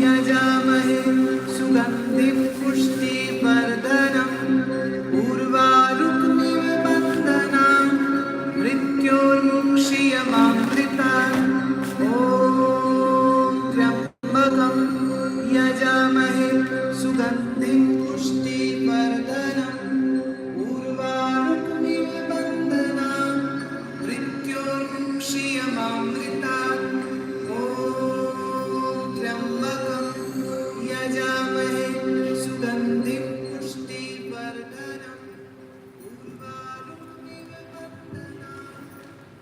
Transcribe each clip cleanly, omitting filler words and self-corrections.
यजामहे यजामहे सुगन्धिं पुष्टिवर्धनम् उर्वारुकमिव बन्धनान् मृत्योर्मुक्षीयमामृतात् ॐ त्र्यम्बकं यजामहे सुगन्धिं पुष्टिवर्धनम् उर्वारुकमिव बन्धनान्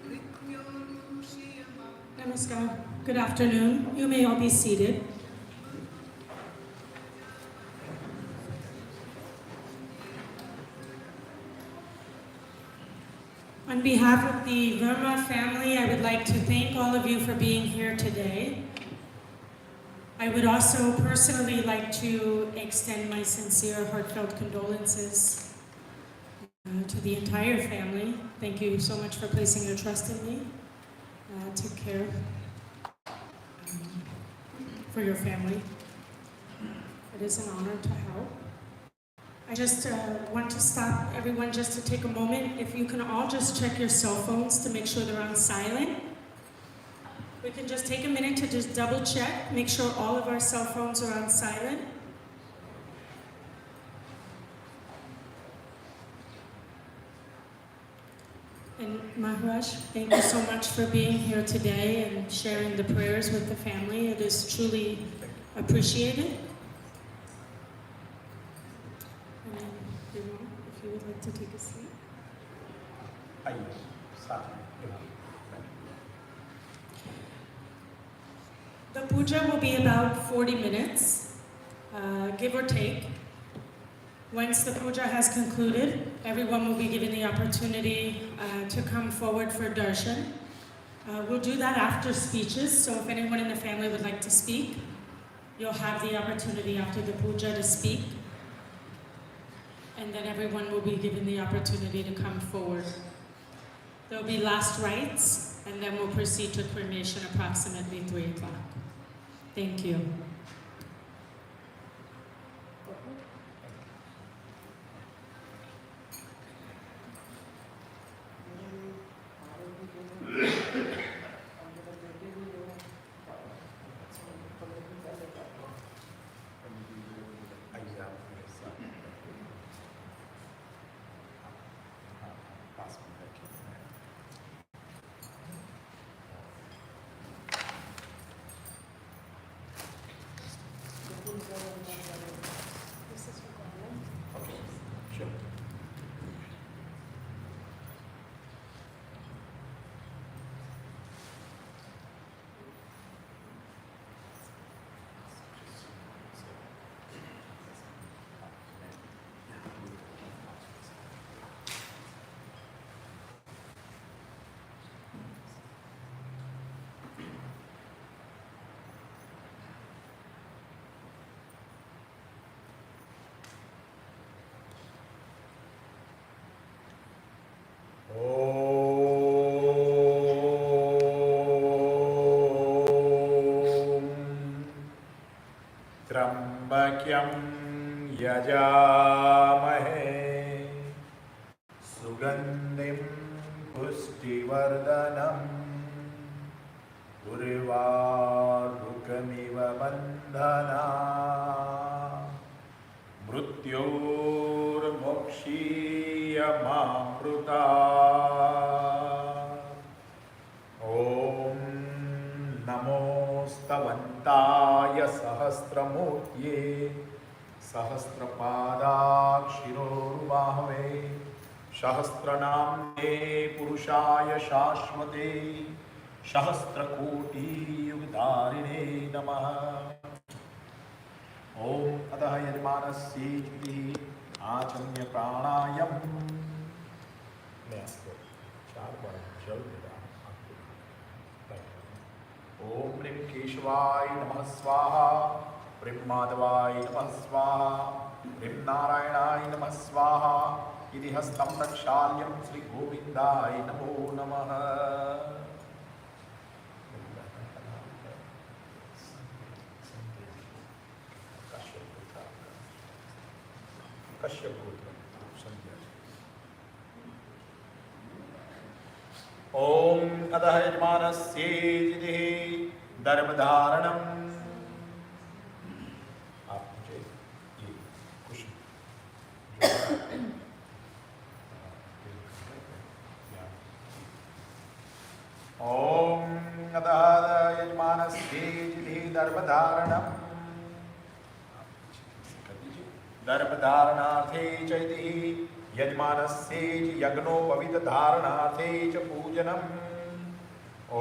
मृत्योर्मुक्षीयमामृतात्. Namaskar. Good afternoon. You may all be seated. On behalf of the Verma family, I would like to thank all of you for being here today. I would also personally like to extend my sincere, heartfelt condolences to the entire family. Thank you so much for placing your trust in me to care for your family. It is an honor to help. I just want to stop everyone just to take a moment. If you can all just check your cell phones to make sure they're on silent. We can just take a minute to just double check, make sure all of our cell phones are on silent. And Maharaj, thank you so much for being here today and sharing the prayers with the family. It is truly appreciated. And then, Bhima, if you would like to take a seat. The puja will be about 40 minutes, give or take. Once the puja has concluded, everyone will be given the opportunity to come forward for darshan. We'll do that after speeches, so if anyone in the family would like to speak, you'll have the opportunity after the puja to speak. And then everyone will be given the opportunity to come forward. There'll be last rites, and then we'll proceed to cremation approximately 3 o'clock. Thank you. त्र्यम्बकं यजामहे सुगन्धिं पुष्टिवर्धनम् उर्वारुकमिव बन्धनान् मृत्योर्मुक्षीयमामृतात् ॐ नमोस्तवन्ताय सहस्रमूर्त्ये सहस्रपादाक्षिरोर्बाहवे सहस्रनाम्ने पुरुषाय शाश्वते सहस्रकोटियुगधारिणे नमः। ओम अतः यजमानस्य आचम्य प्राणायाम मैं आपको 4 बार जल दे रहा हूं। ओम ह्रीं केशवाय नमः स्वाहा, ह्रीं माधवाय नमः स्वाहा, ह्रीं नारायणाय नमः स्वाहा। इति हस्तं प्रक्षाल्यं श्री गोविंदाय नमो नमः। कश्यप गोत्र संध्या। ओम अतः यजमानस्य धर्मधारणम् दर्भधारणार्थे च इति यजमानस्य यज्ञोपवीतधारणार्थे च पूजनम्।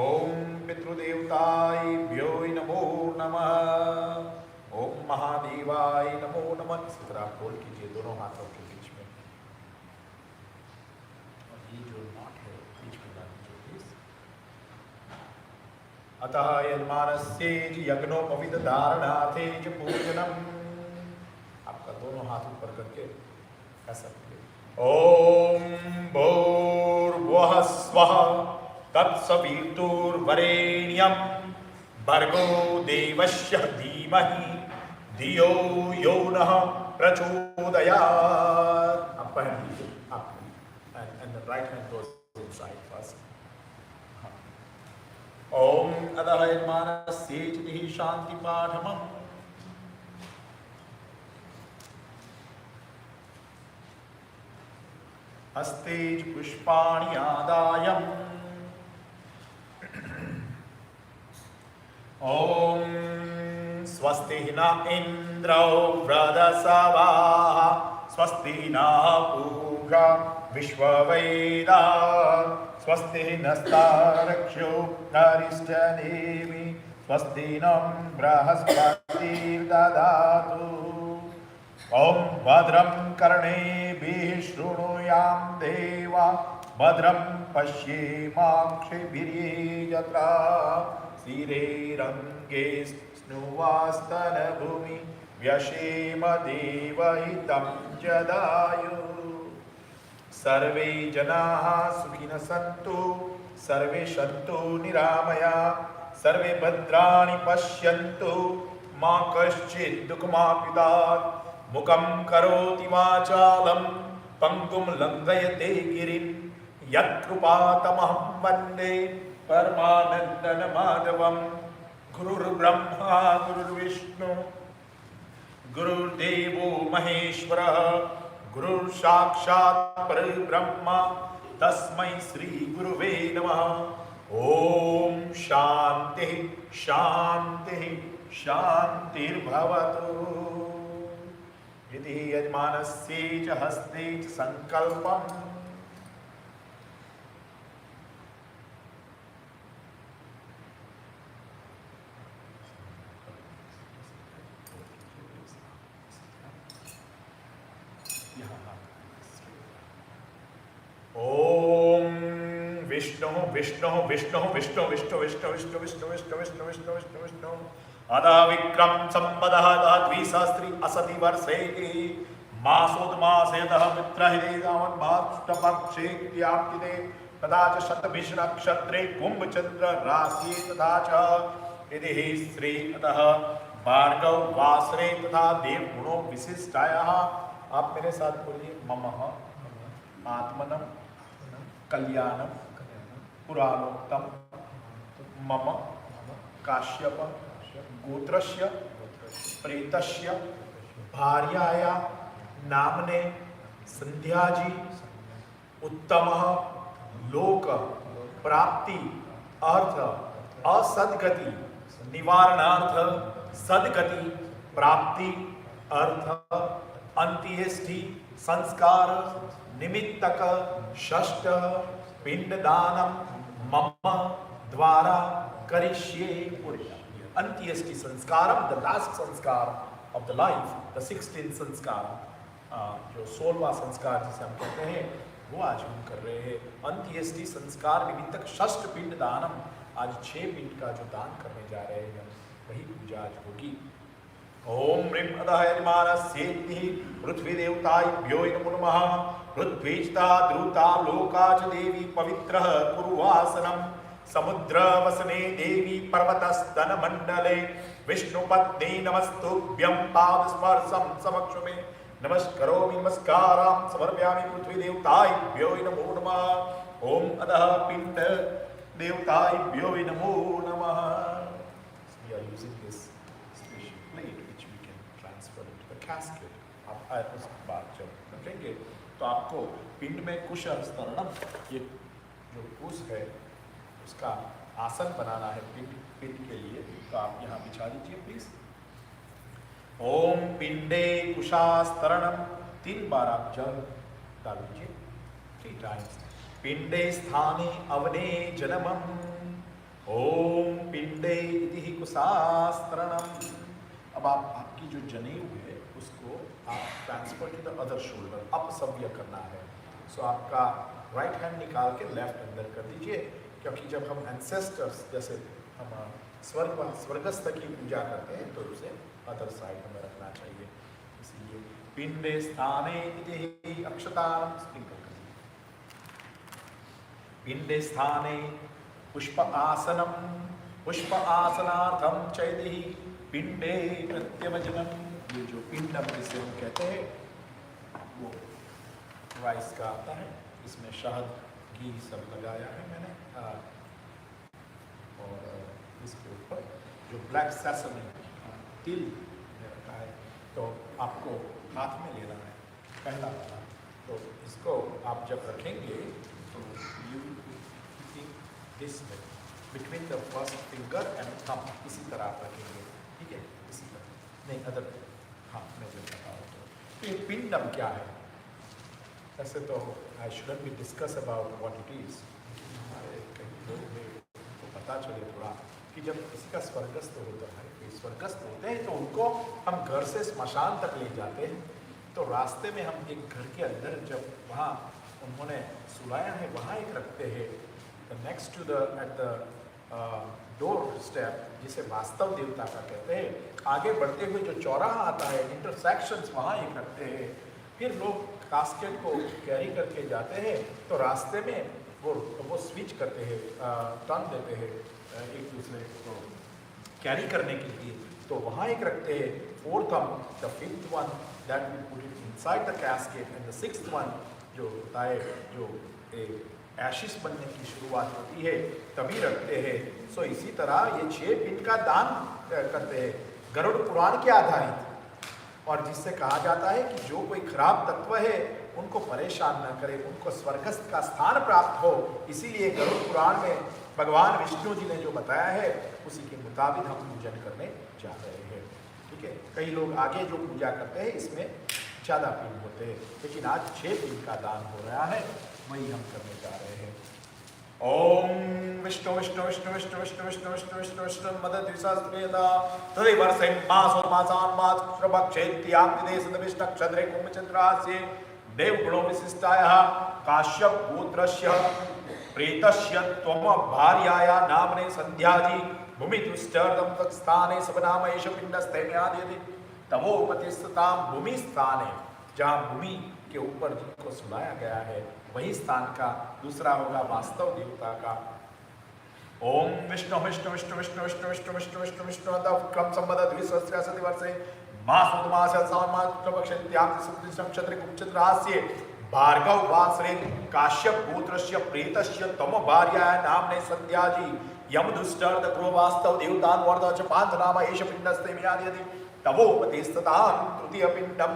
ओम पितृदेवताभ्यो नमो नमः। ओम महादेवाय नमो नमः। इसी तरह खोल कीजिए दोनों हाथों के बीच में, और ये जो नॉट है बीच में डाल दीजिए प्लीज। अतः यजमानस्य यज्ञोपवीतधारणार्थे च पूजनम्। आपका दोनों हाथ ऊपर करके ऐसा करिए। ओम भूर्भुवः स्वः तत्सवितुर्वरेण्यं भर्गो देवस्य धीमहि धियो यो नः प्रचोदयात्। आप पहन लीजिए, आप and the right hand goes inside first. ओम अतः यजमानस्य चितिः शांति पाठमम्। हस्ते पुष्पाणि आदायम्। ओम स्वस्ति न इंद्रो वृधसवाः स्वस्ति न पूषा विश्ववेदाः स्वस्ति नस्तारक्षो अरिष्टनेमि स्वस्ति नं बृहस्पतिर्दधातु। ओम भद्रं कर्णेभिः शृणुयाम देवा भद्रं पश्येमाक्षिभिर्यजत्रा स्थिरैरङ्गे स्नुवास्तनभूमि व्यशेम देवहितं जदायुः। सर्वे जनाः सुखिनः सन्तु सर्वे सन्तु निरामया सर्वे भद्राणि पश्यन्तु मा कश्चित् दुःखमाप्नुयात्। मुखं करोति वाचालं पंगुं लङ्घयते गिरिं यत्कृपातमहं वन्दे परमानन्दमाधवं। गुरुर्ब्रह्मा गुरुर्विष्णु गुरुर्देवो महेश्वरः गुरुर्साक्षात् परब्रह्म तस्मै श्री गुरुवे नमः। ओम शांति शांति शांतिर्भवतु। इति यजमानस्य च हस्ते च संकल्पम्। ओम विष्णु विष्णु विष्णु विष्णु विष्णु विष्णु विष्णु विष्णु विष्णु विष्णु विष्णु विष्णु विष्णु अदा विक्रम संवदः द्विसहस्री असति वर्षे मासोदमासेतः मित्रहिते तावन्माष्टपक्षे व्याप्तिते तथा च शतभिष नक्षत्रे कुंभचंद्र राशि तथा च यदि श्री अतः भार्गव वासरे तथा देव गुणों विशिष्टायाः। आप मेरे साथ बोलिए मम आत्मनम कल्याणम पुराणोक्तम मम काश्यप गोत्रस्य प्रेतस्य भार्याया नामने संध्याजी उत्तम लोक प्राप्ति अर्थ असद्गति निवारणार्थ सद्गति प्राप्ति अर्थ अंत्येष्टि संस्कार निमित्तक षष्ठ पिंडदानम मम द्वारा करिष्ये। अंत्येष्टि संस्कारम द लास्ट संस्कार of the life, the 16th संस्कार, जो 16वां संस्कार जिसे हम कहते हैं वो आज हम कर रहे हैं। अंत्येष्टि संस्कार निमित्तक षष्ठ पिंड दानम, आज 6 पिंड का जो दान करने जा रहे हैं वही पूजा आज होगी। ओम ह्रीं अधः यजमानस्येति पृथ्वी देवताभ्यो नमो नमः। पृथ्वीस्ता द्रुता लोका च देवी पवित्रः कुरुवासनम्। समुद्र वसने देवी पर्वतस्तन मंडले विष्णुपत्नी नमस्तुभ्यं पादस्पर्शं समक्ष में नमस्करोमि नमस्कारां समर्पयामि पृथ्वी देवताभ्यो नमो नमः। ओम अधः पिंड देवताभ्यो नमो नमः। We are using this special plate which we can transfer into the casket. आप उस बात जब रखेंगे तो आपको पिंड में कुश स्तरणम, ये जो कुश है उसका आसन बनाना है पिंड के लिए, तो आप यहाँ बिछा दीजिए प्लीज। ओम पिंडे कुशास्तरणम 3 बार आप जल डाल दीजिए 3 टाइम्स। पिंडे स्थाने अवने जन्मम ओम पिंडे इति कुशास्तरणम। अब आप आपकी जो जनेऊ है उसको आप transfer to the other shoulder, अपसव्य करना है। सो आपका राइट हैंड निकाल के लेफ्ट अंदर कर दीजिए, क्योंकि जब हम एंसेस्टर्स जैसे हम स्वर्गस्थ की पूजा करते हैं तो उसे अदर साइड में रखना चाहिए। इसलिए पिंडे स्थाने इति अक्षतां स्प्रिंकल कर दीजिए। पिंडे स्थाने पुष्प आसनम पुष्प आसनार्थम चैति पिंडे प्रत्यवजनम। ये जो पिंडम जिसे हम कहते हैं वो राइस का आता है, इसमें शहद घी सब लगाया है मैंने और इसके ऊपर जो ब्लैक सेसमी तिल रखा है, तो आपको हाथ में लेना है पहला वाला। तो इसको आप जब रखेंगे तो you this between the first finger and thumb, इसी तरह आप रखेंगे, ठीक है, इसी तरह नहीं अदर। हाँ मैं जो बताऊँ तो ये पिंडम क्या है, ऐसे तो I shouldn't be discuss about what it is. हमारे कई लोग में तो पता चले थोड़ा कि जब किसी का स्वर्गस्थ होता है, कोई स्वर्गस्थ होते हैं तो उनको हम घर से स्मशान तक ले जाते हैं। तो रास्ते में हम एक घर के अंदर जब वहाँ उन्होंने सुलाया है वहाँ एक रखते हैं, next to the at the doorstep, जिसे वास्तव देवता का कहते हैं। आगे बढ़ते हुए जो चौराहा आता है, इंटरसेक्शंस, वहाँ एक रखते हैं। फिर लोग कास्केट को कैरी करके जाते हैं तो रास्ते में वो स्विच करते हैं, टर्न देते हैं एक दूसरे को कैरी करने के लिए, तो वहाँ एक रखते हैं। Fourth one, the fifth one that we put it inside the casket and the sixth one जो होता है जो एशिस बनने की शुरुआत होती है तभी रखते हैं। सो इसी तरह ये 6 पिंड का दान करते हैं गरुड़ पुराण के आधारित, और जिससे कहा जाता है कि जो कोई खराब तत्व है उनको परेशान न करे, उनको स्वर्गस्थ का स्थान प्राप्त हो। इसीलिए गरुड़ पुराण में भगवान विष्णु जी ने जो बताया है उसी के मुताबिक हम पूजन करने जा रहे हैं, ठीक है। कई लोग आगे जो पूजा करते हैं इसमें ज़्यादा पिंड होते हैं, लेकिन आज 6 पिंड का दान हो रहा है, वही हम करने जा रहे हैं। ओम विष्णु विष्णु विष्णु विष्णु विष्णु विष्णु विष्णु विष्णु विष्णु मदद विशास्त्रेदा तदेवर्षे मासो मासान मास प्रभक्षेत्याप्ति देशद नक्षत्रे कुंभचंद्रास्य देवगुणो विशिष्टायाः काश्यप गोत्रस्य प्रेतस्य त्वम भार्याया नामने संध्याजी भूमिदुष्टर्दम तत्स्थाने सबनाम एष पिंडस्ते में आदि तवोपतिस्तां भूमि स्थाने, जहाँ भूमि के ऊपर जिनको सुलाया गया है वही स्थान का दूसरा होगा वास्तव देवता का। ओम विष्णु विष्णु विष्णु विष्णु विष्णु विष्णु विष्णु विष्णु विष्णु क्रम संबद्ध द्विसहस्रासति वर्षे मास मास सावन मास प्रभक्षेत्याम नक्षत्रे कुंभचंद्रास्य भार्गव वासरे काश्यप गोत्रस्य प्रेतस्य तम भार्याया नामने संध्याजी यमदुष्टर्द क्रो वास्तव देवतान वर्ध च पांच नाम एष पिंडस्ते में आदि तवोपतिस्ततां तृतीय पिंडम।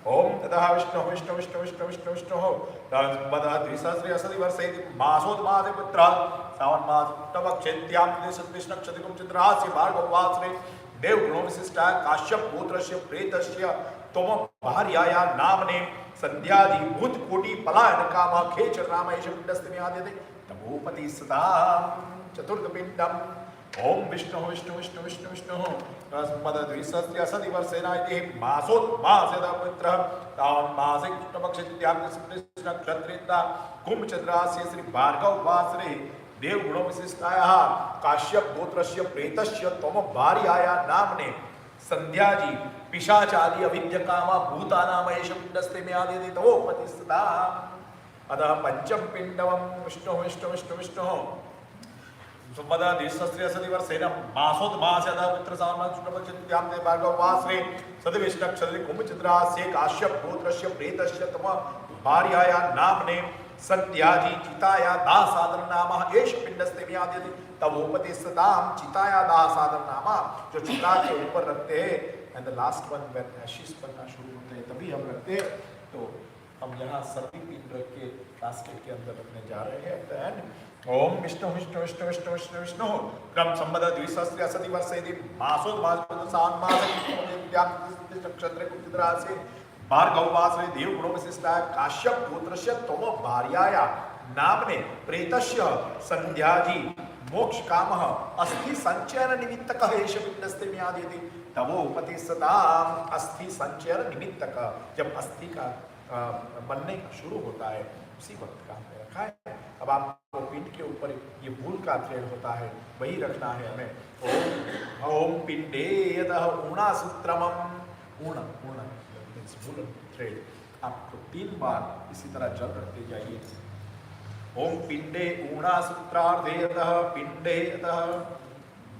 ओम ततः विष्णु विष्णु विष्णु विष्णु विष्णु विष्णु तन्मदा द्विसहस्रासति वर्षे मासोदमासे पुत्र सावन मास प्रभक्षेत्याम नक्षत्रे कुंभचंद्रास्य भार्गव वासरे देवगुणो विशिष्टा काश्यप गोत्रस्य प्रेतस्य तम भार्याया नामने संध्याजी भूत कोटि पलायन काम खेचर नाम एष पिंडस्ते में आदि तवोपतिस्ततां चतुर्थ पिंडम। ओम विष्णु विष्णु विष्णु विष्णु विष्णु मदद्विसहस्रासति वर्षेण इति मासोदमासयदा पुत्र तावन मासे कृष्णपक्षेत्याम नक्षत्रेता कुंभचंद्रास्य श्री भार्गव वासरे देवगुणो विशिष्टायाः काश्यप गोत्रस्य प्रेतस्य तम भार्याया नामने संध्याजी पिशाचादि अविद्य कामा भूतानाम एष पिंडस्ते में आदि तवोपतिस्ततां। अतः पंचम पिंडवम विष्णु विष्णु विष्णु विष्णु संवदा द्विसहस्रासति वर्षेण मासोदमासयदा पुत्र सावन शुक्लपक्षेत्याम भार्गव वासरे सदविष्णक्षत्रे कुंभचंद्रास्य काश्यप गोत्रस्य प्रेतस्य तम भार्याया नामने संध्याजी चिताया दाह साधन नाम एष पिंडस्ते में आदि तवोपतिस्ततां। चिताया दाह साधन नाम जो चिता के ऊपर रखते हैं, and the last one when Ashes बनना शुरू होते हैं तभी हम रखते हैं। तो हम यहाँ सर्दी पिंड रख के कास्केट के अंदर रखने जा रहे हैं। एंड ओम विष्णु विष्णु विष्णु विष्णु विष्णु विष्णु क्रम संबद्ध द्विसहस्रासति वर्षे मासोदमास सावन मास नक्षत्र कुचित्रा से भार्गववासरे देव गुणो विशिष्टाय काश्यप गोत्रस्य तम भार्याया नामने प्रेतस्य संध्याजी मोक्ष कामः अस्थि संचयन निमित्तकः एष पिंडस्ते म्यादेति तवोपति सदाम अस्थि संचयन निमित्तकः। जब अस्थि का बनने का शुरू होता है उसी वक्त काम में रखा है। अब आपको पिंड के ऊपर ये भूल का थ्रेड होता है, वही रखना है हमें। ओम पिंडे यतः ऊणा सूत्रमम ऊण ऊण भूल थ्रेड आपको 3 बार इसी तरह जल रखते जाइए। ओम पिंडे ऊणा सूत्रार्धे यतः पिंडे यतः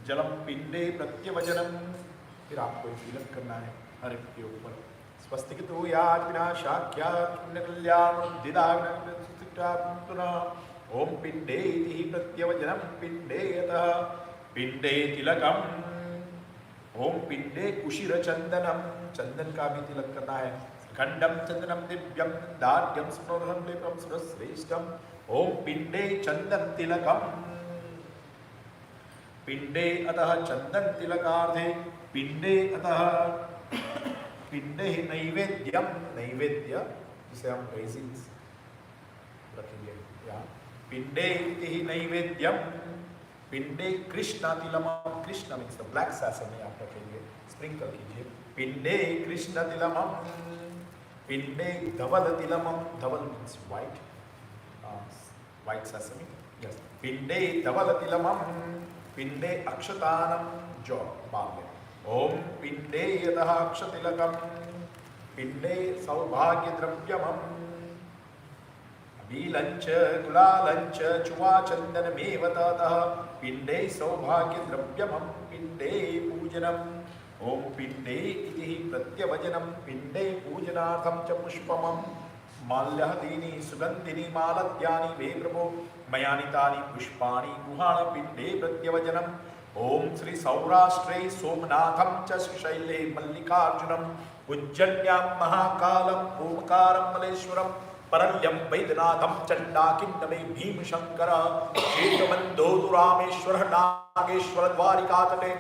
जलम पिंडे प्रत्यवचनम। फिर आपको तिलक करना है हर एक के ऊपर। स्वस्तिक तो याद विनाशाख्या पुण्य कल्याण दिदा ओम पिंडे इति प्रत्यवचनम पिंडे यतः पिंडे तिलकम। ओम पिंडे कुशिर चंदनम चंदन का भी तिलक करना है। खंडम चंदनम दिव्यम दार्ढ्यम स्मृतम लेपम सुरश्रेष्ठम। ओम पिंडे चंदन तिलकम पिंडे अतः चंदन तिलकार्धे पिंडे अतः पिंडे ही नैवेद्यम नैवेद्य जिसे हम रेजिन्स रखेंगे यहाँ पिंडे ही नैवेद्यम पिंडे कृष्ण तिलम कृष्ण मीन्स द ब्लैक सैसमी आप रखेंगे स्प्रिंकल कीजिए। पिंडे कृष्ण तिलमम पिंडे धवल तिलमम धवल means white white sesame yes. पिंडे धवल तिलमम पिंडे अक्षतानम जो बाल। ओम पिंडे यतः अक्षतिलकम पिंडे सौभाग्य द्रव्यमम बीलंच गुलालंच चुवा चंदनमेव ततः पिंडे सौभाग्य द्रव्यमम पिंडे पूजनम। ओम पिंडे इति प्रत्यवचनम पिंडे पूजनार्थम च पुष्पमम माल्यहदीनि सुगंधिनि मालद्यानि वे प्रभो मयानितानि पुष्पाणि गुहाण पिंडे प्रत्यवचनम। ओम श्री सौराष्ट्रे सोमनाथम च श्रीशैले मल्लिकार्जुनम उज्जन्यां महाकालम ओमकारं मलेश्वरम परल्यं वैद्यनाथं चंडाकिन्नमे भीमशंकर श्वेतमन्दोदु रामेश्वर नागेश्वर द्वारिकातटे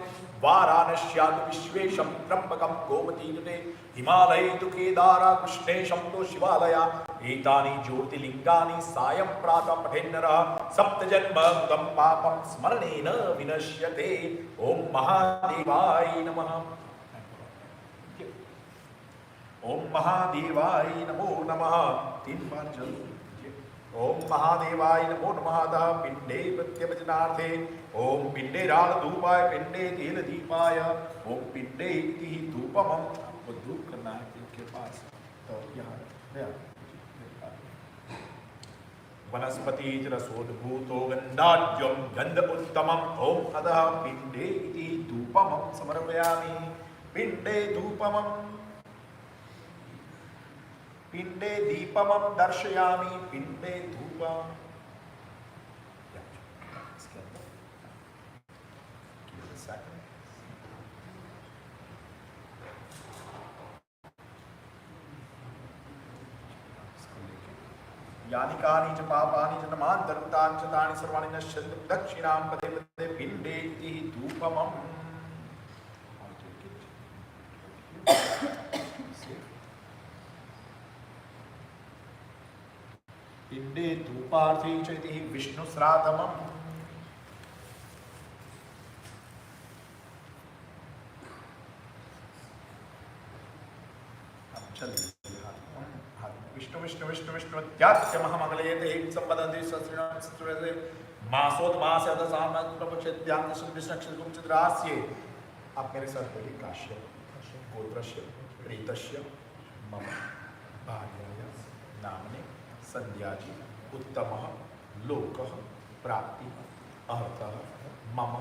वाराणस्यां विश्वेशं त्र्यंबकं गोमतीतटे हिमालये तु केदारा कृष्णेशं तो शिवालया एतानि ज्योतिर्लिंगानि सायं प्रातः पठेन्नरः सप्तजन्मं पापं स्मरणेन विनश्यते। ओम महादेवाय नमः। ओम महादेवाय नमो नमः 3 बार जल। ओम महादेवाय नमो नमः तः पिंडे प्रत्यवचनार्थे। ओम पिंडे राल धूपाय पिंडे तेल दीपाय। ओम पिंडे इति धूपमम आपको धूप करना है इनके पास तो यहाँ वनस्पति रसोद्भूतो गंधाढ्यम गंध उत्तमम। ओम अतः पिंडे इति धूपमम समर्पयामि। पिंडे धूपमम पिंडे दीपमम दर्शयामि। पिंडे धूपम यानिकानि च पापानि च नमान्तर्तानि च तानि सर्वाणि नश्यन्ति दक्षिणां पदे पदे पिंडे इति धूपमम्। पिंडे धूपार्थी च इति विष्णुश्राद्धमम्। अब चलिए विष्णु विष्णु विष्णु विष्णु त्याज्य महामंगलयते संपदन्ति सहस्रनाम स्तुते मासोत्मासे अदसाम प्रपक्षेत्यां सुविष्णक्षकुम चित्रास्ये। आप मेरे साथ बोलिए काश्यप गोत्रस्य प्रीतस्य मम भार्याया नामने संध्याजी उत्तमः लोकः प्राप्ति अर्थः मम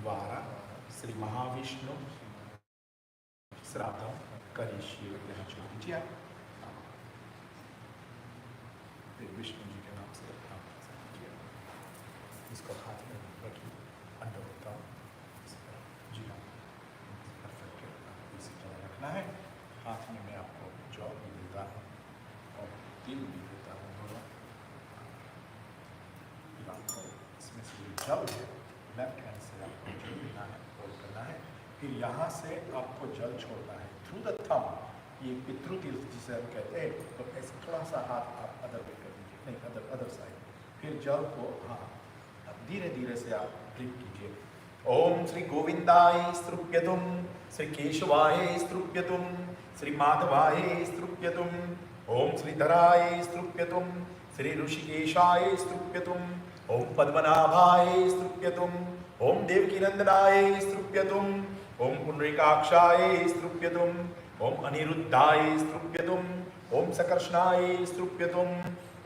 द्वारा श्री महाविष्णु श्राद्धं करिष्ये। विष्णु जी के नाम से इसको हाथ में रखिए अंडर होता जी हाँ परफेक्ट इसी तरह रखना है। हाथ में मैं आपको जौ भी देता हूँ और तिल भी देता हूँ दोनों। आपको इसमें से जल है लेफ्ट हैंड से आपको जल देना है होल्ड करना है। फिर यहाँ से आपको जल छोड़ना है थ्रू द थंब, ये पितृ तीर्थ जिसे हम कहते हैं, तो ऐसे थोड़ा सा हाथ आप अदर वे कर दीजिए, नहीं अदर साइड, फिर जल को हाँ धीरे धीरे से आप ड्रिप कीजिए। ओम श्री गोविंदाय स्तृप्यतुम, श्री केशवाय स्तृप्यतुम, श्री माधवाय स्तृप्यतुम, ओम श्रीधराय स्तृप्यतुम, श्री ऋषिकेशाय स्तृप्यतुम, ओम पद्मनाभाय स्तृप्यतुम, ओम देवकीनंदनाय स्तृप्यतुम, ओम पुंडरीकाक्षाय स्तृप्यतुम, ओम अनिरुद्धाय स्तृप्यतुम, ओम सकर्षणाय स्तृप्यतुम,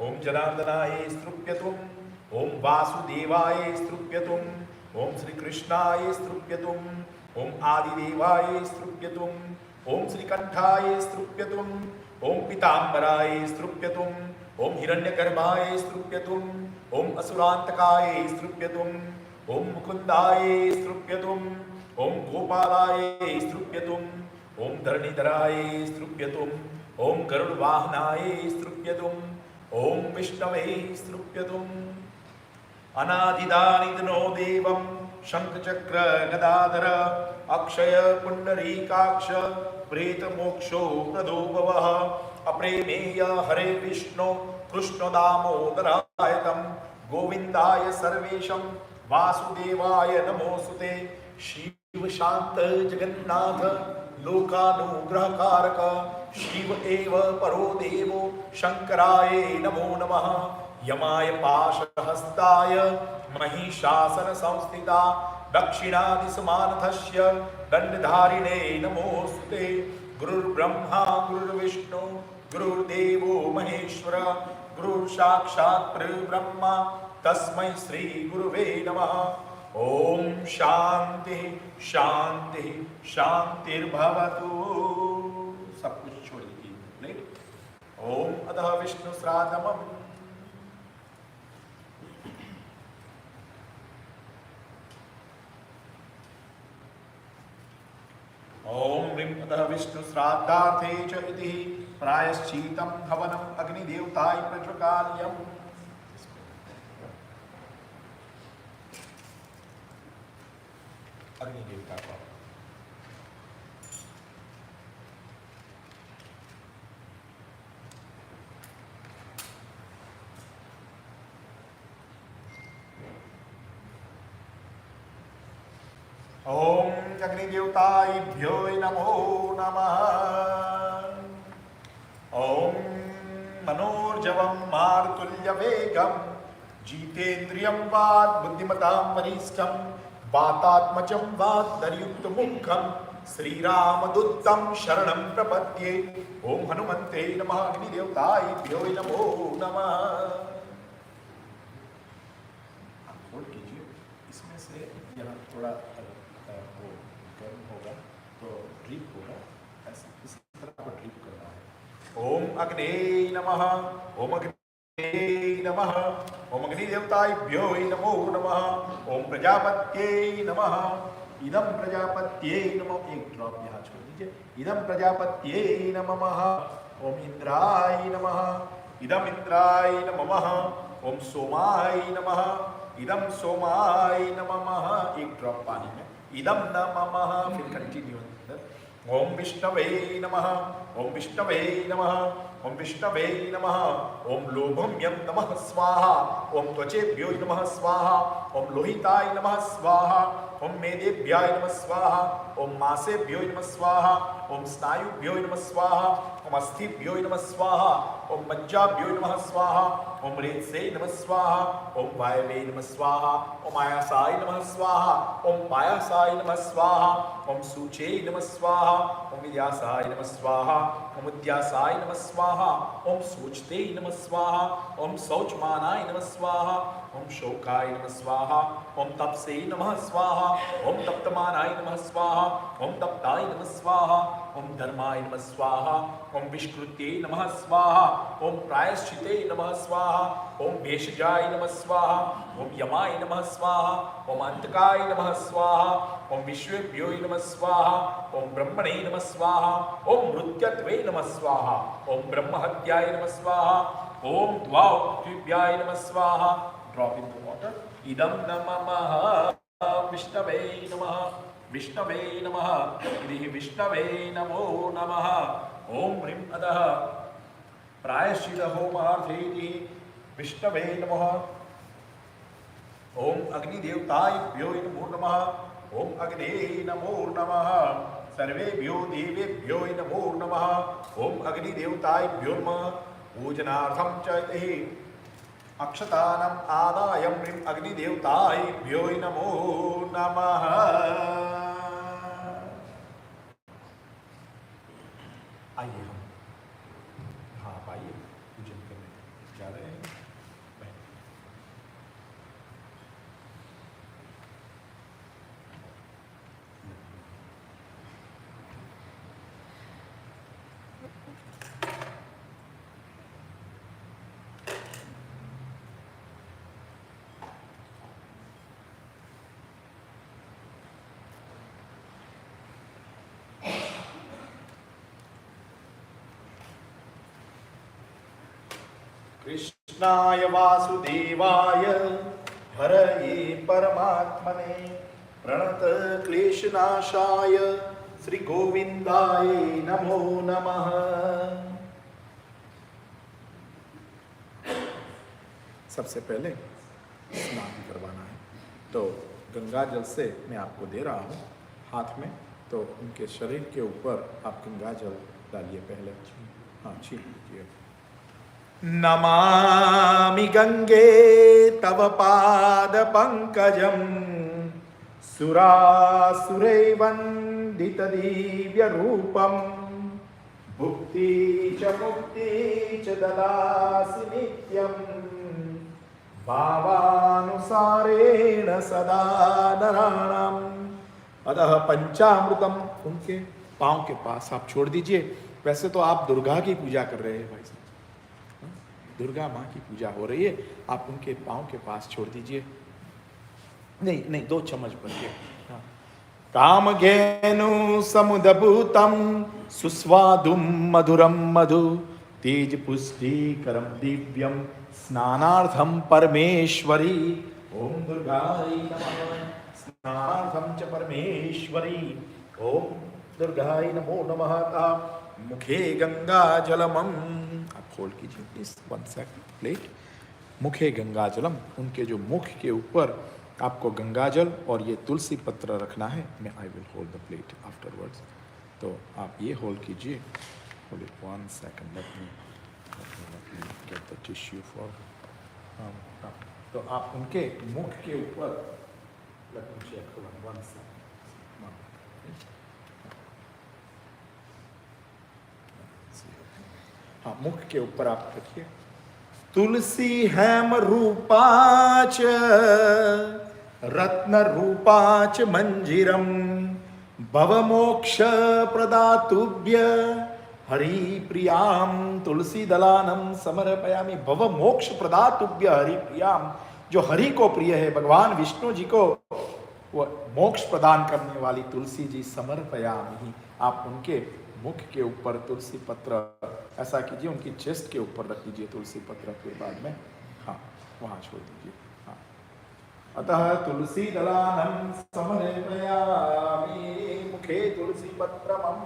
ओम जनार्दनाय स्तृप्यतुम, ओम वासुदेवाय स्तृप्यतुम, ओम श्री कृष्णाय स्तृप्यतुम, ओम आदिदेवाय स्तृप्यतुम, ओम श्रीकंठाय स्तृप्यतुम, ओम पीतांबराय स्तृप्यतुम, ओम हिरण्यगर्भाय स्तृप्यतुम, ओम असुरांतकाय स्तृप्यतुम, ओम मुकुंदाय स्तृप्यतुम, ओम गोपालाय स्तृप्यतुम, ओम धरणीधराय स्तृप्यतुम, ओम गरुड़वाहनाय स्तृप्यतुम, ओम विष्णवे स्तृप्यतुम। अनादिदानिधनो देवं शंखचक्र गदाधर अक्षय पुंडरीकाक्ष प्रेत मोक्षो प्रदो भवः अप्रेमेय हरे विष्णु कृष्ण दामोदराय तम गोविंदाय सर्वेशं वासुदेवाय नमोस्तुते। शिव शांत जगन्नाथ लोकानुग्रहकारक शिव एव परो देवो शंकराय नमो नमः। यमाय पाशहस्ताय महिषासन संस्थिता दक्षिणादिसमानथस्य दंडधारिणे नमोस्तुते। गुरुर्ब्रह्मा गुरुर्विष्णु गुरुर्देवो महेश्वर गुरुर्साक्षात् परब्रह्म तस्मै श्री गुरुवे नमः। ओम शांति शांति शांतिर्भवतु। सब कुछ छोड़ दीजिए। ओम अतः विष्णु श्राद्धम ओम ह्रीं अतः विष्णु श्राद्धार्थे च इति प्रायश्चितं हवनम् अग्निदेवताय प्रज्वकाल्यम्। अग्निदेवता को ओम अग्निदेवताभ्यो नमो नमः। ओम मनोर्जवं मारुतुल्यवेगं जितेन्द्रियं वात् बुद्धिमतां वरिष्ठं वातात्मजं वादयुक्तमुखं श्रीरामदूतं शरणं प्रपद्ये। ओम हनुमन्ते नमः। अग्निदेवताभ्यो नमो नमः। होल्ड कीजिए। इसमें से यहाँ थोड़ा वो गर्म होगा तो ड्रिप होगा, ऐसे इस तरह को ड्रिप करना है। ओम अग्ने नमः। ओम अग्ने नमः। ओम अग्निदेवताभ्यो नमो नमः। ओम प्रजापत्ये नमः। इदं प्रजापत्ये नमः। एक ड्रॉप यहाँ छोड़ दीजिए। इदं प्रजापत्ये नमः। ओम इंद्राय नमः। इदं इंद्राय नमः। ओम सोमाय नमः। इदं सोमाय नमः। एक ड्रॉप पानी में इदं नमः। फिर कंटिन्यू। ओम विष्णवे नमः। ओम विष्णवे नमः। ओम विष्णवे नमः। ओम लोभम्यं नमः स्वाहा। ओम त्वचेभ्यो नमः स्वाहा। ओम लोहिताय नमः स्वाहा। ओम मेदेभ्याय नमः स्वाहा। ओम मासेभ्यो नमः स्वाहा। ओम स्नायुभ्यो नमः स्वाहा। ओम अस्थिभ्यो नमः स्वाहा। ओम मज्जाभ्यो नमः स्वाहा। ओम रेत्से नमः स्वाहा। ओम वायवे नमः स्वाहा। ओम आयासाय नमः स्वाहा। ओम पायासाय नमः स्वाहा। ओम सूचे नमः स्वाहा। ओम विद्यासाय नमः स्वाहा। ओम उद्यासाय नमः स्वाहा। ओम सोचते नमः स्वाहा। ओम शौचमानाय नमः स्वाहा। ओम शोकाय नमः स्वाहा। ओम तपसे नमः स्वाहा। ओम तप्तमानाय नमः स्वाहा। ओम तप्ताय नमः स्वाहा। ओम धर्माय नमः स्वाहा। ओम विष्कृत्ये नमः स्वाहा। ओम प्रायश्चिते नमः स्वाहा। ओम भेषजाय नमः स्वाहा। ओम यमाय नमः स्वाहा। ओम अंतकाय नमः स्वाहा। ओम विश्वेभ्यो नमः स्वाहा। ओम ब्रह्मणे नमः स्वाहा। ओम मृत्यत्वे नमः स्वाहा। ओम ब्रह्महत्याय नमः स्वाहा। ओम द्वाभ्याय नमः स्वाहा। Drop in the water. इदं नमः विष्णवे नमः। विष्णवे नमः इति विष्णवे नमो नमः। ओम ह्रीं अधः प्रायश्चित होमार्थेति विष्णवे नमः। ओम अग्निदेवताभ्यो नमो नमः। ओम अग्ने नमो नमः। सर्वेभ्यो देवेभ्यो नमो नमः। ओम अग्निदेवताभ्यो नमः। पूजनार्थं च इति अक्षतानम् आदाय ह्रीं अग्निदेवताभ्यो नमो नमः। आइए हम आप आइए पूजन करने जा रहे हैं। कृष्णाय वासुदेवाय हरये परमात्मने प्रणत क्लेशनाशाय श्री गोविंदाय नमो नमः। सबसे पहले स्नान करवाना है, तो गंगा जल से मैं आपको दे रहा हूँ हाथ में, तो उनके शरीर के ऊपर आप गंगा जल डालिए पहले। हाँ, छीन लीजिए। नमामि गंगे तव पाद पंकजं सुरासुरैवन्दित दिव्य रूपं भुक्ति च मुक्ति च ददासि नित्यं भावानुसारेण सदा नराणाम्। अतः पंचामृतम उनके पांव के पास आप छोड़ दीजिए। वैसे तो आप दुर्गा की पूजा कर रहे हैं भाई साहब, दुर्गा माँ की पूजा हो रही है, आप उनके पांव के पास छोड़ दीजिए। नहीं नहीं, 2 चम्मच भर के। हाँ। कामधेनु समुदभूतम सुस्वादुम मधुरम मधु तेज पुष्टिकरम दिव्यम स्नानार्थम परमेश्वरी। ओम दुर्गाय नमः। स्नानार्थम च परमेश्वरी। ओम दुर्गाय नमो नमः। मुखे गंगा जलमम, आप होल्ड कीजिए प्लीज 1 सेकंड प्लेट। मुखे गंगा जलम, उनके जो मुख के ऊपर आपको गंगा जल और ये तुलसी पत्र रखना है। मैं I will hold the plate afterwards, तो आप ये होल्ड कीजिए। Hold it 1 second, let me get the tissue for. तो आप उनके मुख के ऊपर, लेट मी चेक 1 सेकंड। हाँ, मुख के ऊपर आप रखिए। तुलसी हेम रूपाच रत्न रूपाच मंजिरम भवमोक्ष प्रदातुभ्य हरि प्रियाम तुलसी दलानम समर्पयामि। भवमोक्ष प्रदातुभ्य हरि प्रियाम, जो हरि को प्रिय है, भगवान विष्णु जी को वो मोक्ष प्रदान करने वाली तुलसी जी समर्पयामि। आप उनके मुख के ऊपर तुलसी पत्र ऐसा कीजिए, उनकी चेस्ट के ऊपर रख दीजिए तुलसी पत्र, फिर बाद में हाँ वहाँ छोड़ दीजिए। हाँ, अतः तुलसी दलानम समर्पयामि मुखे तुलसी पत्रमं।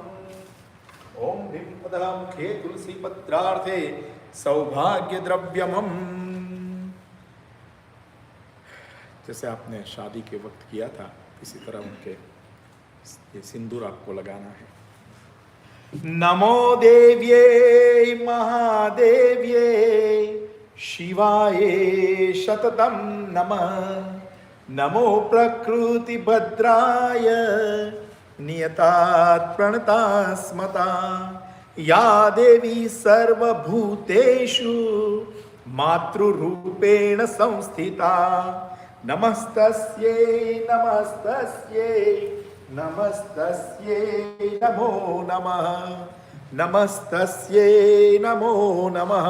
ओम ह्रीं अतः मुखे तुलसी पत्रार्थे सौभाग्य द्रव्यमं। जैसे आपने शादी के वक्त किया था, इसी तरह उनके ये सिंदूर आपको लगाना है। नमो देव्ये महादेव्ये शिवाये शततं नमः। नमो प्रकृति भद्राय नियतात् प्रणतास्मता। या देवी सर्वभूतेषु मातृरूपेण संस्थिता। नमस्तस्यै नमस्तस्यै नमस्तस्यै नमो नमः। नमस्तस्यै नमो नमः।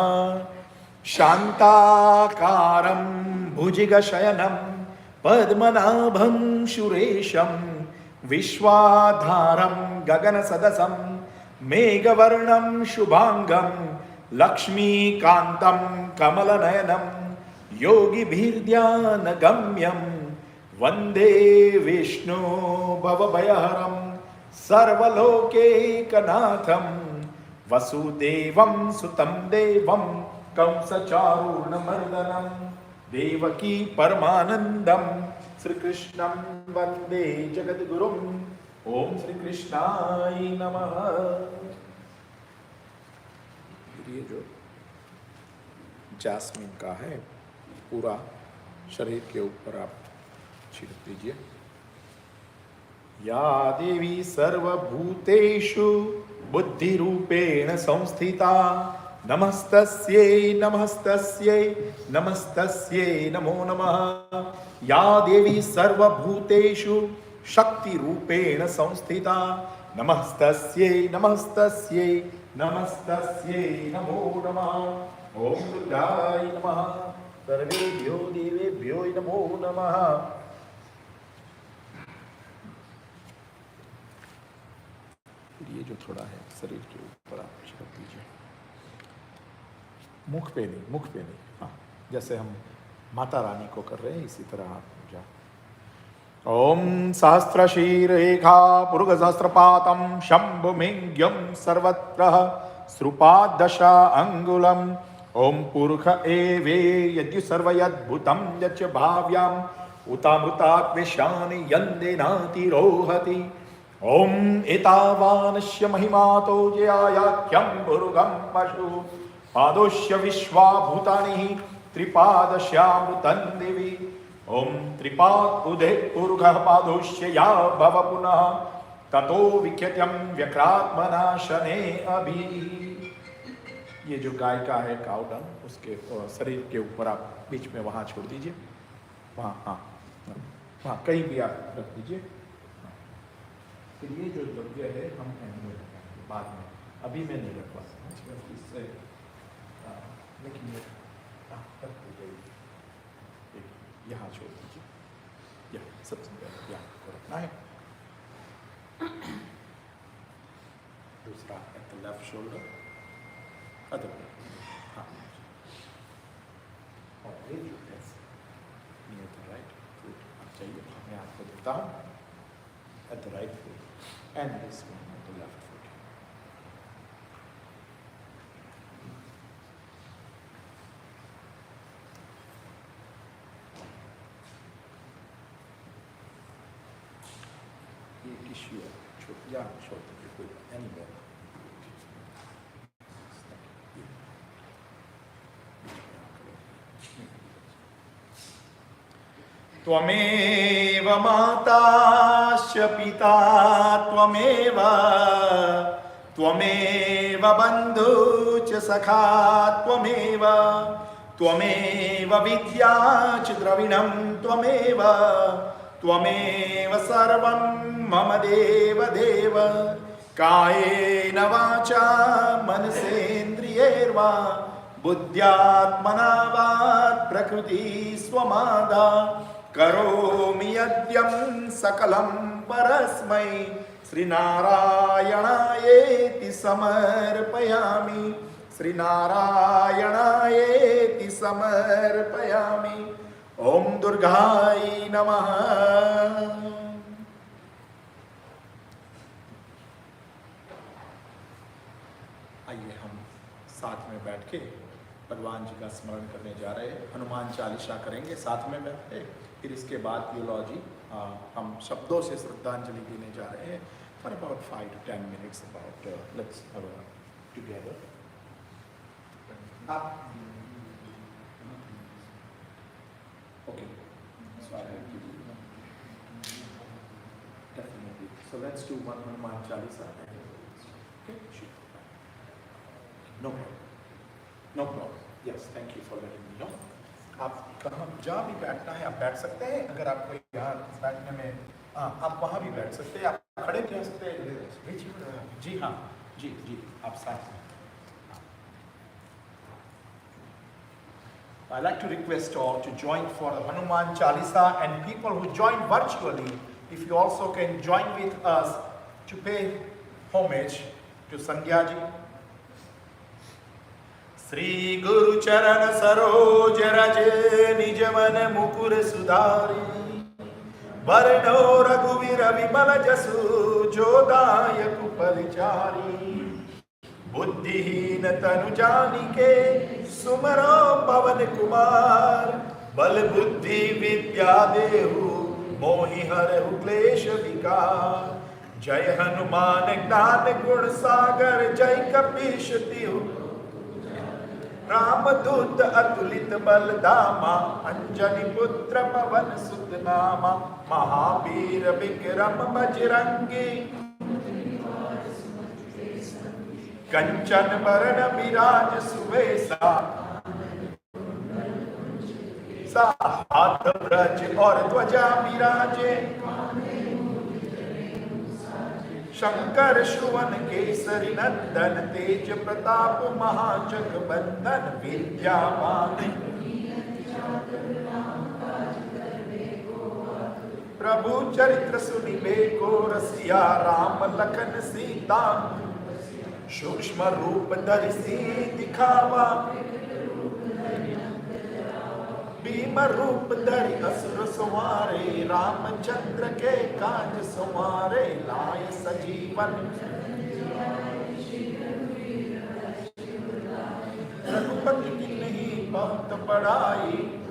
शान्ताकारं भुजगशयनं पद्मनाभं सुरेशं विश्वाधारं गगनसदसं मेघवर्णं शुभांगं लक्ष्मीकान्तं कमलनयनं योगिभिर्ध्यानगम्यं वंदे विष्णु भवभयहरं सर्वलोकैकनाथं वसुदेवं सुतं देवं कंसचारूर्णमर्दनं देवकी परमानंदं श्री कृष्णं वंदे जगद्गुरुं। ओम श्री कृष्णाय नमः। ये जो जैस्मिन का है पूरा शरीर के ऊपर आप छिड़क दीजिए। या देवी सर्वभूतेषु बुद्धिरूपेण संस्थिता नमस्तस्यै नमस्तस्यै नमस्तस्यै नमो नमः। या देवी सर्वभूतेषु शक्तिरूपेण संस्थिता नमस्तस्यै नमस्तस्यै नमस्तस्यै नमो नमः। ओम दुर्गाय नमः। सर्वेभ्यो देवेभ्यो नमो नमः। ये जो थोड़ा है शरीर के ऊपर आप छिड़क दीजिए। मुख पे नहीं, हाँ, जैसे हम माता रानी को कर रहे हैं इसी तरह आप जा। ओम सहस्रशीरेखा पुरुगसहस्रपातं शंभुमिंग्यं सर्वत्र श्रुपादशा अंगुलम्। ओम पुरुष एवे यद्यु सर्वयद्भुतं यच्च भाव्याम् उतामृतात्मेशानि यन्देनातिरोहति। ओम एतावानस्य महिमातो जयाख्यं पुरुगं पशु पादोश्य विश्वाभूतानि त्रिपादश्यामृतं देवी। ओम त्रिपाद उदे पुरुषः पादोश्य या भव पुनः ततो विख्यत्यं व्यक्रात्मना शने अभि। ये जो गाय का है काउ डंग उसके शरीर के ऊपर आप बीच में वहाँ छोड़ दीजिए। वहाँ वहाँ कहीं भी आप रख दीजिए। फिर ये जो द्रव्य है हम में रखेंगे बाद में, अभी मैं नहीं रख पाता इससे, लेकिन ये रख दीजिए, यहाँ छोड़ दीजिए। यह सबसे पहले यहाँ को रखना है। दूसरा at the left shoulder, other हाँ, और ये जो है नियर द राइट फुट आप चाहिए, मैं आपको देता हूँ at the right foot and this one at the left foot. ये टिश्यू है, या छोड़ दीजिए कोई एनी त्वमेव माताश्च पिता त्वमेव त्वमेव बन्धुश्च सखा त्वमेव त्वमेव विद्या च द्रविणं त्वमेव त्वमेव सर्वं मम देव देव। कायेन वाचा मनसेन्द्रियैर्वा बुद्ध्यात्मना वा प्रकृति स्वमादा करोमि यद्यं सकलं परस्मै श्रीनारायणायेति समर्पयामि श्रीनारायणायेति समर्पयामि। ओम दुर्गाय नमः। आइए हम साथ में बैठ के भगवान जी का स्मरण करने जा रहे हैं। हनुमान चालीसा करेंगे साथ में बैठ के, फिर इसके बाद यूलॉजी हम शब्दों से श्रद्धांजलि देने जा रहे हैं for about 5 to 10 minutes about let's have a together. Okay, so I will give you definitely. So let's do one Hanuman Chalisa. Okay, sure. No problem. No problem. Yes, thank you for letting me know. आप कहाँ जहाँ भी बैठना है आप बैठ सकते हैं। अगर आपको यहाँ बैठने में आप वहाँ भी बैठ सकते हैं, आप खड़े भी रह सकते हैं। जी हाँ, जी जी आप साथ में। I'd like to request all to join for Hanuman Chalisa, and people who join virtually, if you also can join with us to pay homage to Sandhya ji. Sri Guru Charan Saroj Raj Nijaman Mukur Sudari वर्णो रघुवीर विमल जसु जोदायक परिचारी बुद्धिहीन तनु जानिके सुमरो पवन कुमार बल बुद्धि विद्या देहु मोहि हरहु क्लेश विकार जय हनुमान ज्ञान गुण सागर जय कपीश तिहु रामदूत अतुलित बल धामा अंजनी पुत्र पवन सुत नामा महावीर विक्रम बजरंगी कंचन बरन विराज सुवेसा हाथ ब्रज और ध्वजा विराजे शंकर सुवन केसरी नंदन तेज प्रताप महाजगबंदन विद्यावान प्रभु चरित्र सुनिबे को रसिया राम लखन सीता सूक्ष्म रूप धरि दिखावा भीम रूप धरि असुर संहारे रामचंद्र के काज संवारे लाय सजीवन रघुपति की नहीं बहुत बड़ाई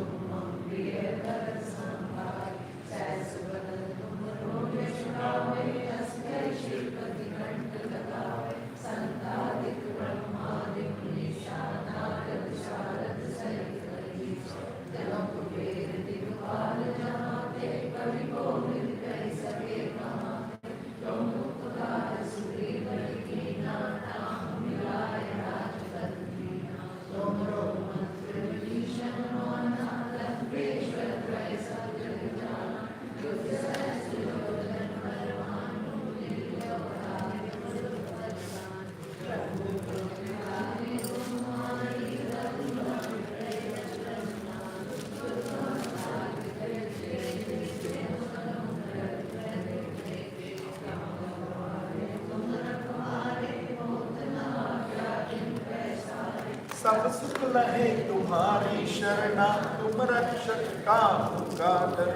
सब सुख लहे तुम्हारी शरणा तुम रक्षक काहू का डर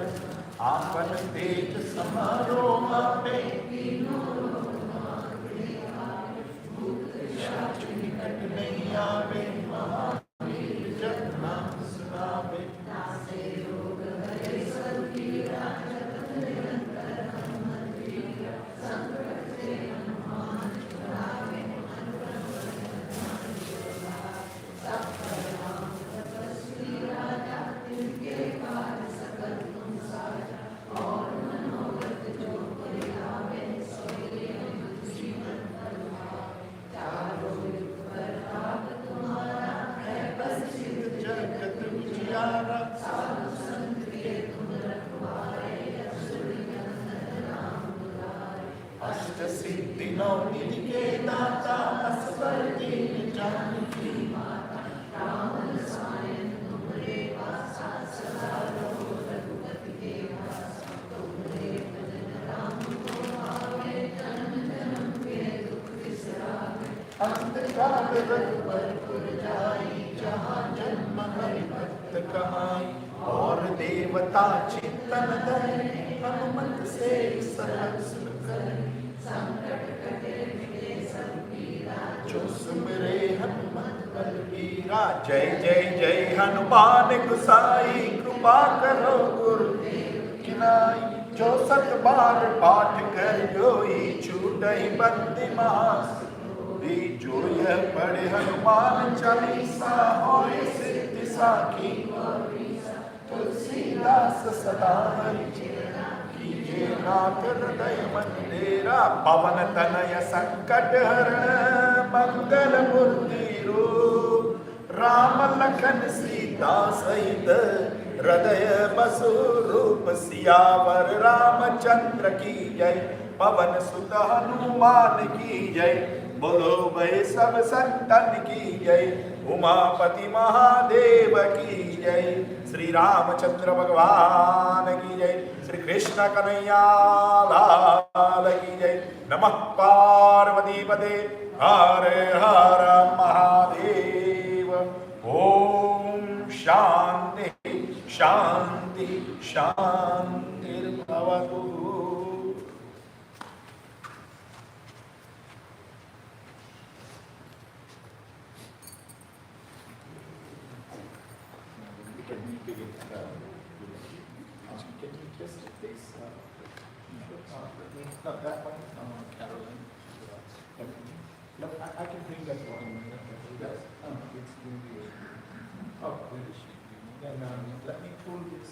आपन तेज समारो आपे निकट नहीं आवे महावीर जब नाम सुनावे अष्ट सिद्धि नौ निधि के दाता असबर दीन जानकी माता राम रसायन तुमरे वासा सदा रहो रघुपति के वासा तुमरे भजन राम को पावे जन्म जन्म के दुख बिसरावे अंत काल रघुबर पुर जाई जहाँ जन्म हरि भक्त कहाई और देवता चिंतन धरे हनुमत से सरल सुख करे संकट कटे मिटे सब पीरा जो सुमिरे हनुमत बलबीरा जय जय जय हनुमान गुसाई कृपा करो गुरुदेव की नाई जो सत बार पाठ कर जोई छूटहि बंदी मास जो यह पढ़े हनुमान चालीसा होए सिद्धि साखी तुलसीदास सदा कीजिए नाथ हृदय मंदिरा पवन तनय संकट हरण मंगल मूर्ति रूप राम लखन सीता सहित हृदय बसु रूप सियावर रामचंद्र की जय पवन सुत हनुमान की जय बोलो भाई सब संतन की जय उमापति महादेव की जय श्री रामचंद्र भगवान की जय श्री कृष्ण कन्हैया लाल की जय नमः पार्वती पते हर हर महादेव ओम शांति शांति शांति भव begin. Can you just please? Not that one, Caroline. No, I can bring that one. Yes. It's in the. Oh, where is she? Then let me pull this.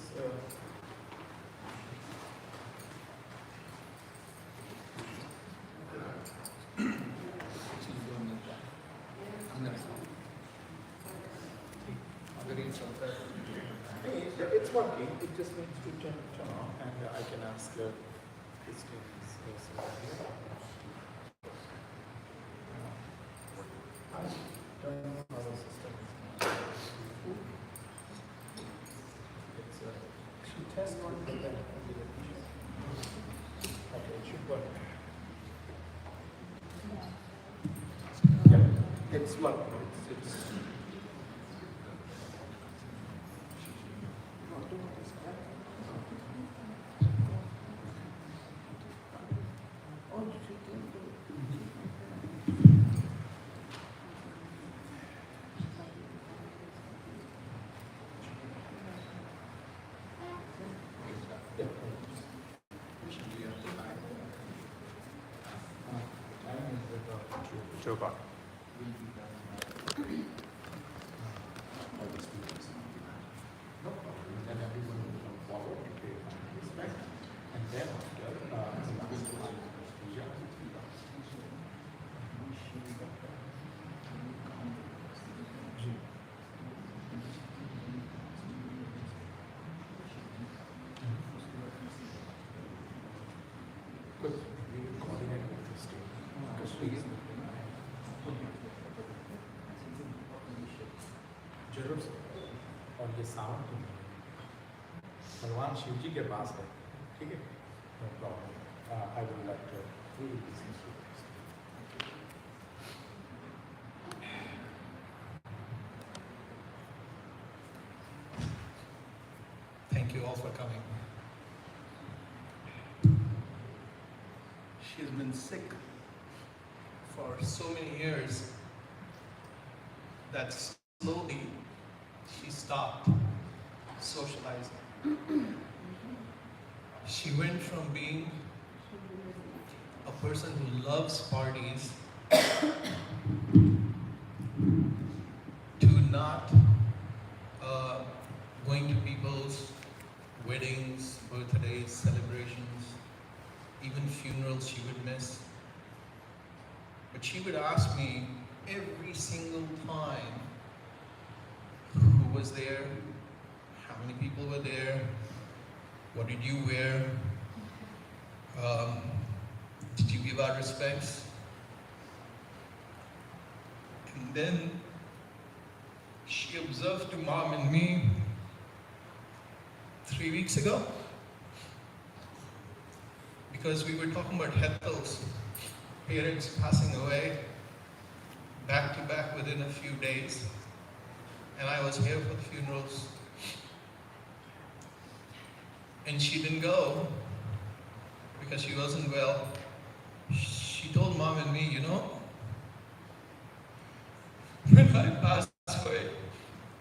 It's working. It just needs to turn on, and I can ask Christine. I don't know how the system is. It's she test one, but then okay, it should work. Yeah, it's working. It's Joe o'clock. No problem. Then everyone will follow and pay respect. And then after, Good. We will coordinate with Christine because she is जरूर से और ये sound भगवान शिव जी के पास है ठीक है no problem I would like to really listen to Thank you all for coming. She's been sick for so many years that slowly she stopped socializing. She went from being a person who loves parties to not going to people's weddings, birthdays, celebrations, even funerals she would miss. But she would ask me every single time who was there, how many people were there, what did you wear, did you give our respects? And then she observed to mom and me 3 weeks ago, because we were talking about Hethel's parents passing away back to back within a few days, and I was here for the funerals, and she didn't go because she wasn't well. She told mom and me, you know, when I pass away,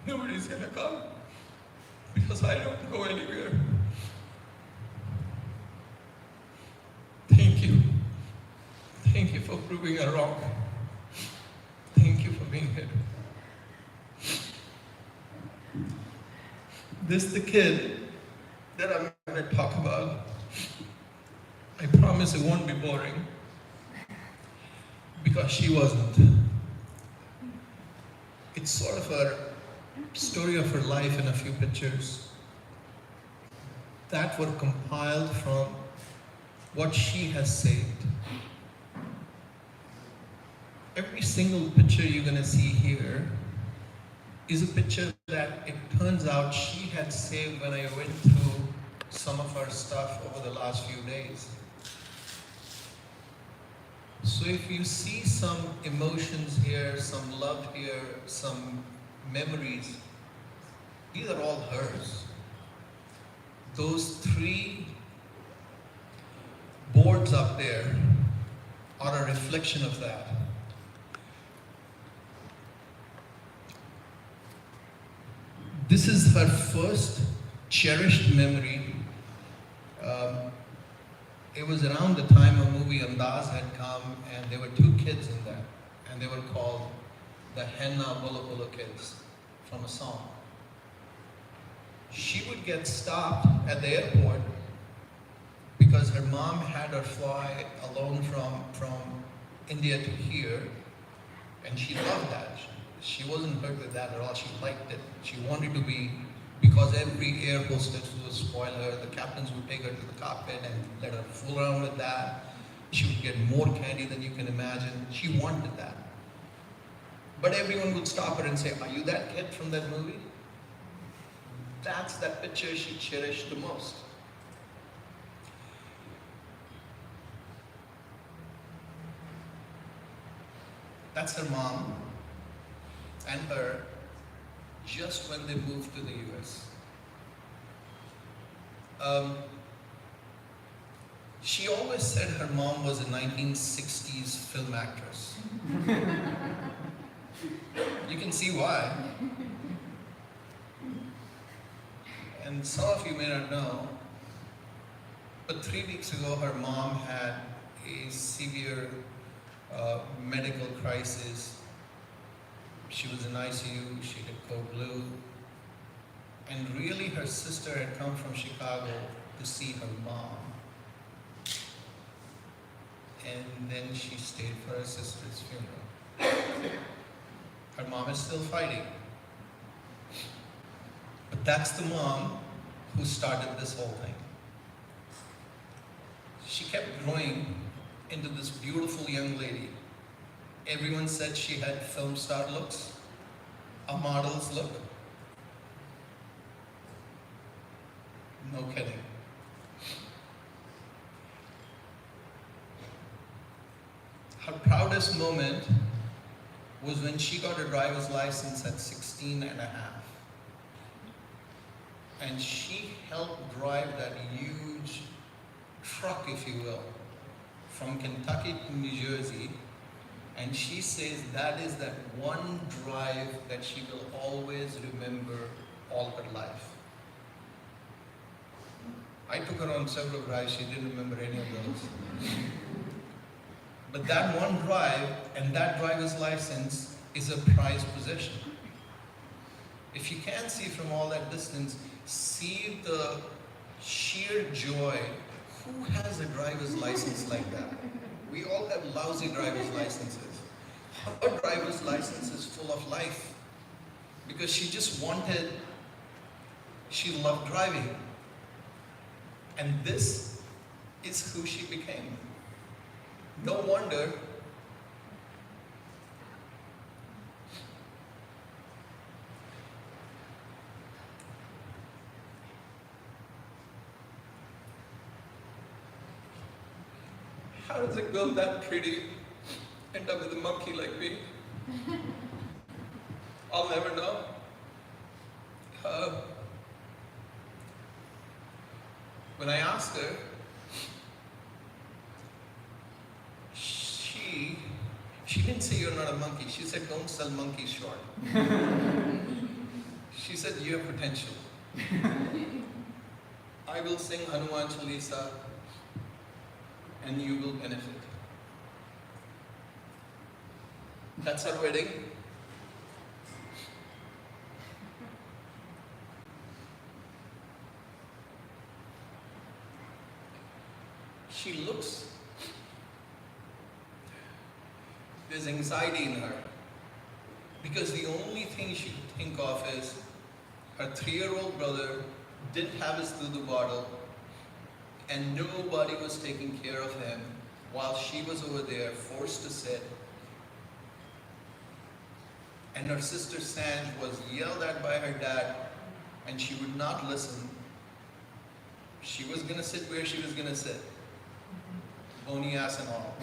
nobody's gonna come because I don't go anywhere. Thank you. Thank you for proving her wrong. Thank you for being here. This is the kid that I'm going to talk about. I promise it won't be boring because she wasn't. It's sort of a story of her life in a few pictures that were compiled from what she has saved. Every single picture you're going to see here is a picture that it turns out she had saved when I went through some of her stuff over the last few days. So if you see some emotions here, some love here, some memories, these are all hers. Those 3 boards up there are a reflection of that. This is her first cherished memory. It was around the time a movie Andaz had come, and there were two kids in that, and they were called the Henna Bolo Bolo Kids from a song. She would get stopped at the airport because her mom had her fly alone from India to here, and she loved that. She wasn't hurt with that at all. She liked it. She wanted to be, because every air hostess would spoil her. The captains would take her to the cockpit and let her fool around with that. She would get more candy than you can imagine. She wanted that. But everyone would stop her and say, "Are you that kid from that movie?" That's that picture she cherished the most. That's her mom and her just when they moved to the US. She always said her mom was a 1960s film actress. You can see why. And some of you may not know, but 3 weeks ago her mom had a severe medical crisis. She was in ICU, she had code blue, and really her sister had come from Chicago to see her mom. And then she stayed for her sister's funeral. Her mom is still fighting. But that's the mom who started this whole thing. She kept growing into this beautiful young lady. Everyone said she had film star looks, a model's look. No kidding. Her proudest moment was when she got her driver's license at 16 and a half. And she helped drive that huge truck, if you will, from Kentucky to New Jersey. And she says that is that one drive that she will always remember all her life. I took her on several drives, she didn't remember any of those. But that one drive and that driver's license is a prized possession. If you can't see from all that distance, see the sheer joy. Who has a driver's license like that? We all have lousy driver's licenses. Her driver's license is full of life because she loved driving. And this is who she became. No wonder how does a girl that pretty end up with a monkey like me? I'll never know. When I asked her, she didn't say you're not a monkey. She said don't sell monkeys short. She said you have potential. I will sing Hanuman Chalisa and you will benefit. That's our wedding. She looks, there's anxiety in her because the only thing she could think of is her 3-year-old brother didn't have his Dudu bottle and nobody was taking care of him while she was over there forced to sit. And her sister Sanj was yelled at by her dad and she would not listen. She was going to sit where she was going to sit. Bony ass and all.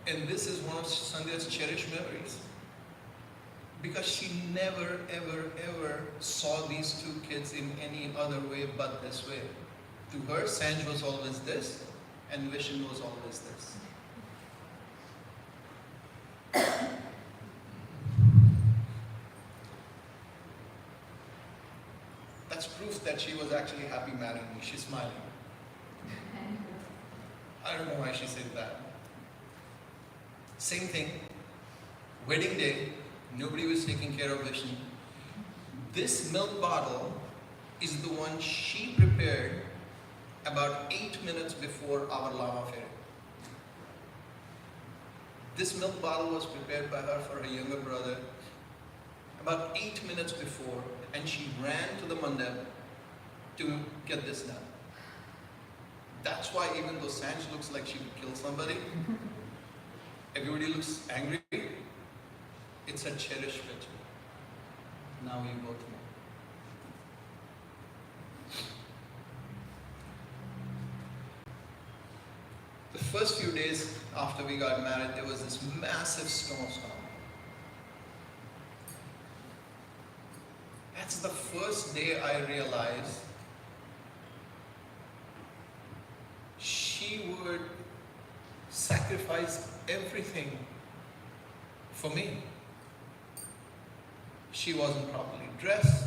And this is one of Sandhya's cherished memories. Because she never, ever, ever saw these two kids in any other way but this way. To her, Sanj was always this, and Vishen was always this. That's proof that she was actually happy marrying me. She's smiling. I don't know why she said that. Same thing. Wedding day, nobody was taking care of Vishnu. This milk bottle is the one she prepared about 8 minutes before our Lama Fere. This milk bottle was prepared by her for her younger brother about 8 minutes before, and she ran to the mandap to get this done. That's why even though Sanj looks like she would kill somebody, everybody looks angry, it's a cherished picture. Now you both know. The first few days after we got married, there was this massive snowstorm. That's the first day I realized she would sacrifice everything for me. She wasn't properly dressed,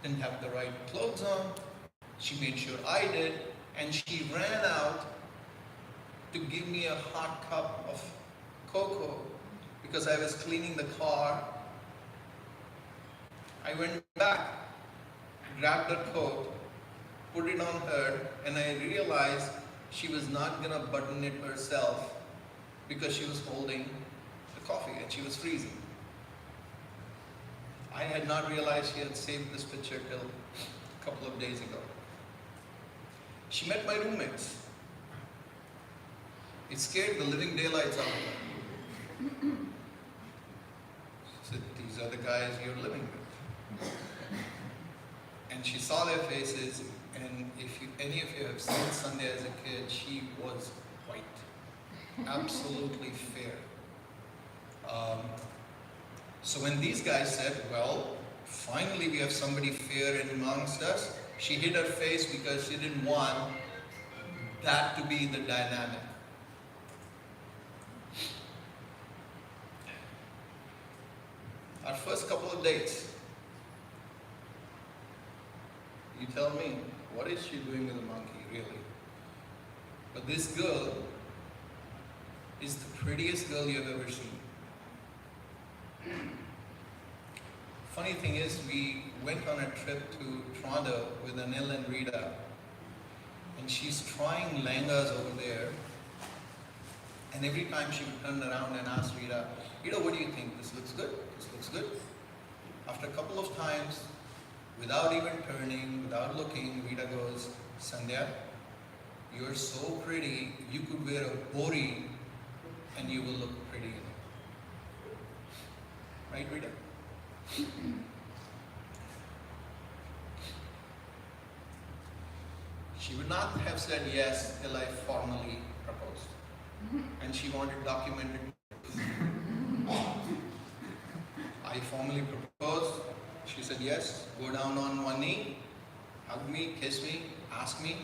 didn't have the right clothes on. She made sure I did, and she ran out to give me a hot cup of cocoa because I was cleaning the car. I went back, grabbed her coat, put it on her, and I realized she was not gonna button it herself because she was holding the coffee and she was freezing. I had not realized she had saved this picture till a couple of days ago. She met my roommates. It scared the living daylights out of her. She said, "These are the guys you're living with." And she saw their faces, and if any of you have seen Sandhya as a kid, she was white, absolutely fair. So when these guys said, "Well, finally we have somebody fair in amongst us," she hid her face because she didn't want that to be the dynamic. Our first couple of dates, you tell me, what is she doing with a monkey, really? But this girl is the prettiest girl you've ever seen. Funny thing is, we went on a trip to Toronto with Anil and Rita, and she's trying langas over there. And every time she would turn around and ask Rita, "Rita, what do you think? This looks good? This looks good?" After a couple of times, without even turning, without looking, Rita goes, "Sandhya, you're so pretty, you could wear a bori and you will look pretty in it." Right, Rita? She would not have said yes till I formally proposed. And she wanted documented. I formally proposed. She said yes, go down on one knee, hug me, kiss me, ask me.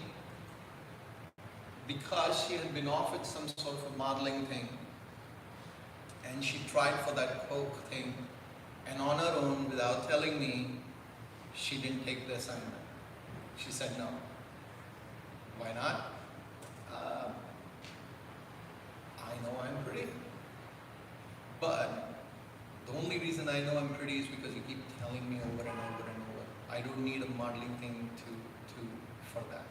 Because she had been offered some sort of a modeling thing, and she tried for that Coke thing, and on her own, without telling me, she didn't take the assignment. She said no. Why not? I know I'm pretty. But the only reason I know I'm pretty is because you keep telling me over and over and over. I don't need a modeling thing for that.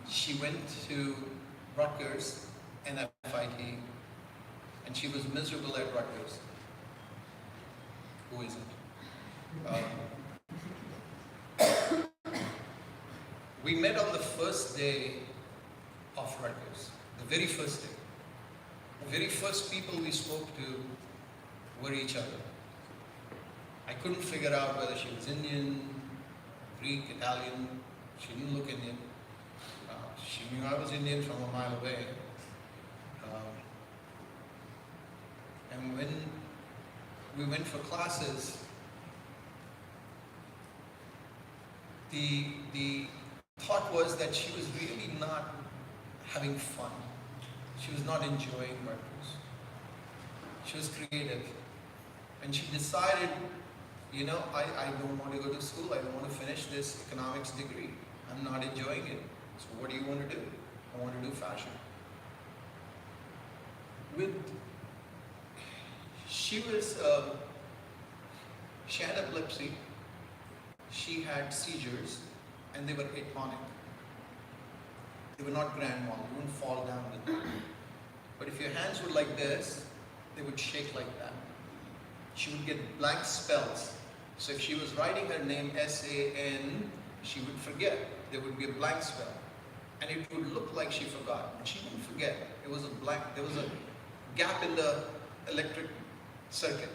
She went to Rutgers and FIT, and she was miserable at Rutgers. Who isn't? We met on the first day of Rutgers, the very first day. The very first people we spoke to were each other. I couldn't figure out whether she was Indian, Greek, Italian. She didn't look Indian. She knew I was Indian from a mile away. And when we went for classes, the thought was that she was really not having fun. She was not enjoying Rutgers. She was creative. And she decided you know, I don't want to go to school. I don't want to finish this economics degree. I'm not enjoying it. So what do you want to do? I want to do fashion. She had epilepsy, she had seizures, and they were atonic. They were not grand mal, you wouldn't fall down with them. But if your hands were like this, they would shake like that. She would get blank spells. So if she was writing her name S-A-N, she would forget. There would be a blank spell. And it would look like she forgot. And she didn't forget. It was a blank, there was a gap in the electric circuit.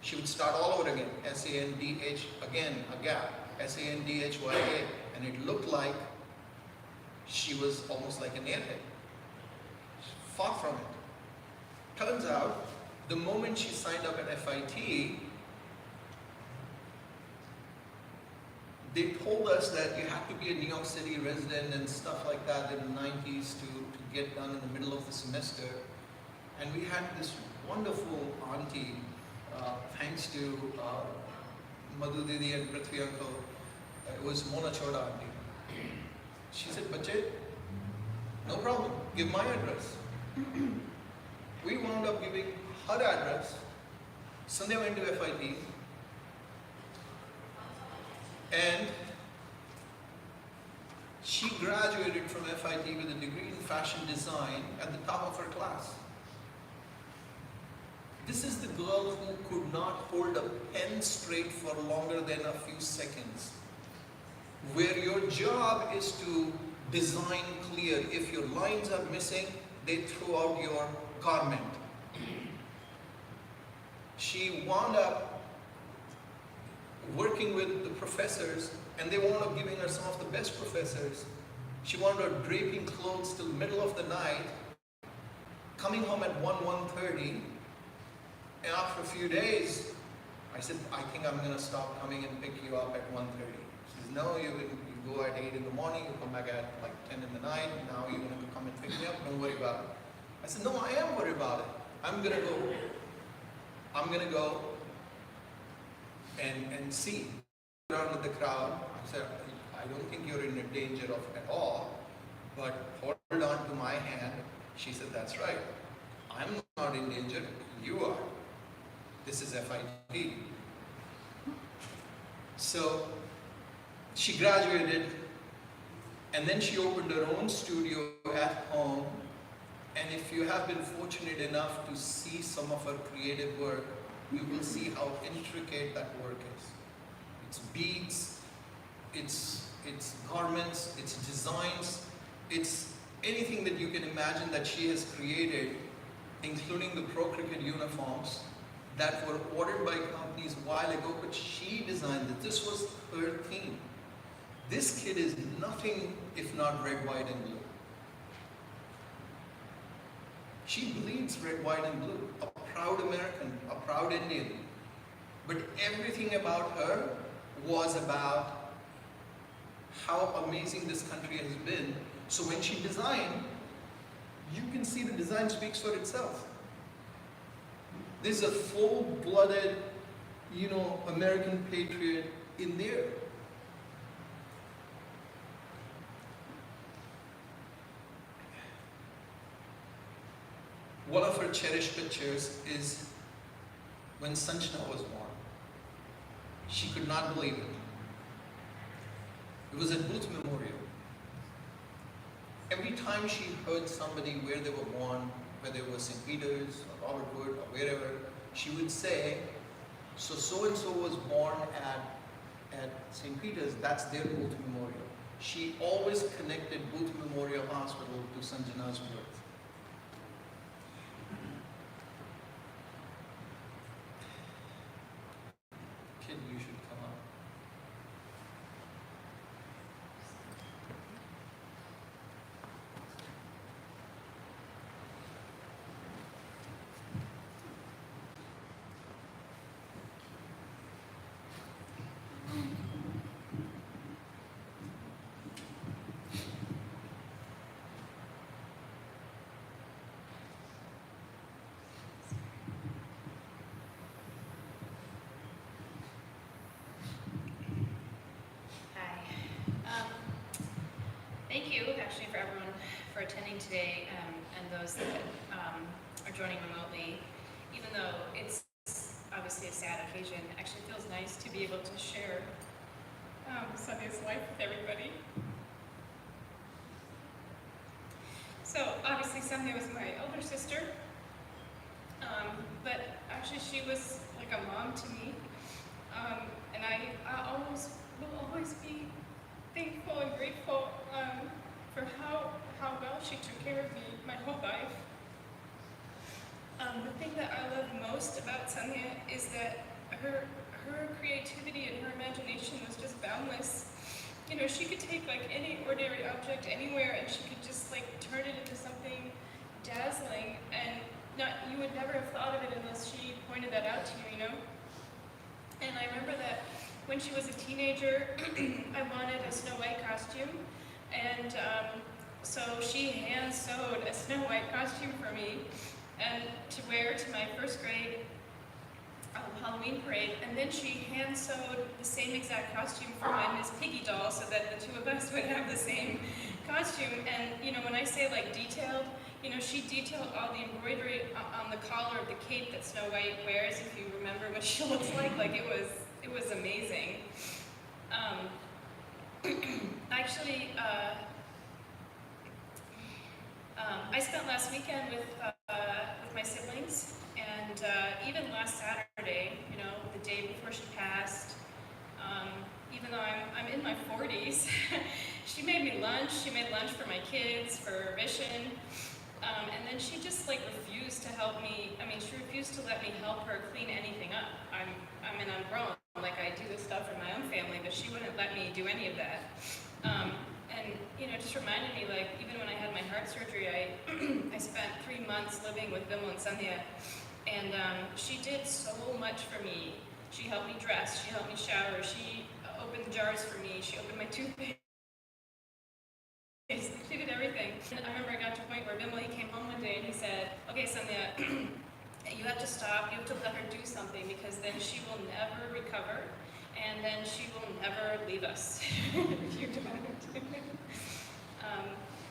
She would start all over again. S-A-N-D-H, again, a gap. S-A-N-D-H-Y-A. And it looked like she was almost like an airhead. Far from it. Turns out, the moment she signed up at FIT, they told us that you have to be a New York City resident and stuff like that in the 90s to get done in the middle of the semester. And we had this wonderful auntie, thanks to Madhu Didi and Prithvi uncle. It was Mona Choda auntie. She said, "Bache, no problem, give my address." We wound up giving her address. Sandhya went to FIT. And she graduated from FIT with a degree in fashion design at the top of her class. This is the girl who could not hold a pen straight for longer than a few seconds. Where your job is to design clear. If your lines are missing, they throw out your garment. She wound up working with the professors, and they wound up giving her some of the best professors. She wound up draping clothes till the middle of the night, coming home at 1:30, and after a few days, I said, "I think I'm going to stop coming and pick you up at 1:30. She says, "No, you go at 8 in the morning, you come back at like 10 in the night, now you're going to come and pick me up, don't worry about it." I said, "No, I am worried about it. I'm going to go. I'm going to go and see around with the crowd." I said, "I don't think you're in danger of at all, but hold on to my hand." She said, "That's right. I'm not in danger, you are. This is FIT." So she graduated, and then she opened her own studio at home. And if you have been fortunate enough to see some of her creative work, you will see how intricate that work is. It's beads, it's garments, it's designs, it's anything that you can imagine that she has created, including the Pro Cricket uniforms that were ordered by companies a while ago, but she designed it. This was her theme. This kid is nothing if not red, white, and blue. She bleeds red, white, and blue. A proud American, a proud Indian. But everything about her was about how amazing this country has been. So when she designed, you can see the design speaks for itself. There's a full-blooded, American patriot in there. One of her cherished pictures is when Sanjana was born. She could not believe it. It was at Booth Memorial. Every time she heard somebody where they were born, whether it was St. Peter's or Robert Wood or wherever, she would say, so-and-so was born at St. Peter's, that's their Booth Memorial. She always connected Booth Memorial Hospital to Sanjana's birth. Kid, you should come up. for everyone for attending today, and those that are joining remotely. Even though it's obviously a sad occasion, it actually feels nice to be able to share Sandhya's life with everybody. So obviously Sandhya was my elder sister, but actually she was like a mom to me, and I will always be thankful and grateful for how well she took care of me my whole life. The thing that I love most about Sandhya is that her creativity and her imagination was just boundless. You know, she could take like any ordinary object anywhere and she could just like turn it into something dazzling, and you would never have thought of it unless she pointed that out to you, you know? And I remember that when she was a teenager, I wanted a Snow White costume, and so she hand-sewed a Snow White costume for me and to wear to my first grade Halloween parade, and then she hand-sewed the same exact costume for my Miss Piggy doll so that the two of us would have the same costume. And you know, when I say like detailed, you know, she detailed all the embroidery on the collar of the cape that Snow White wears, if you remember what she looks like it was amazing. Actually, I spent last weekend with my siblings, and even last Saturday, you know, the day before she passed, even though I'm in my 40s, she made me lunch. She made lunch for my kids for mission, and then she just like refused to help me. I mean, she refused to let me help her clean anything up. I'm grown, like I do this stuff for my own family, but she wouldn't let me do any of that. And you know, just reminded me, like, even when I had my heart surgery, I spent 3 months living with Bimal and Sandhya, and she did so much for me. She helped me dress, she helped me shower, she opened jars for me, she opened my toothpaste, she did everything. And I remember I got to a point where Bimal, he came home one day and he said, okay, Sandhya, you have to stop, you have to let her do something, because then she will never recover, and then she will never leave us if you don't.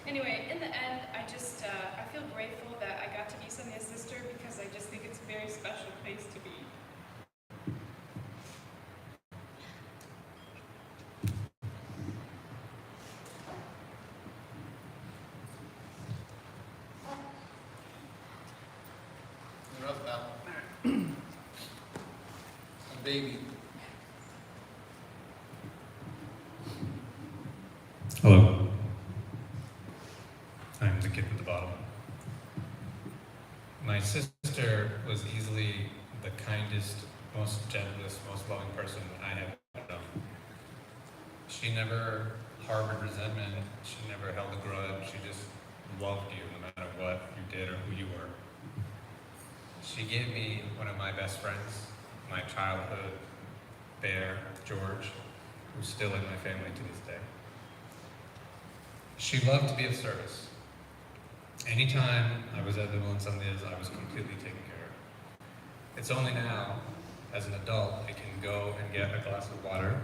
Anyway, in the end, I just, I feel grateful that I got to be Sandhya's sister, because I just think it's a very special place to be. A baby. Hello. I'm the kid with the bottle. My sister was easily the kindest, most gentlest, most loving person I have known. She never harbored resentment. She never held a grudge. She just loved you no matter what you did or who you were. She gave me one of my best friends, my childhood bear, George, who's still in my family to this day. She loved to be of service. Anytime I was at Bimal and Sandhya's, I was completely taken care of. It's only now, as an adult, I can go and get a glass of water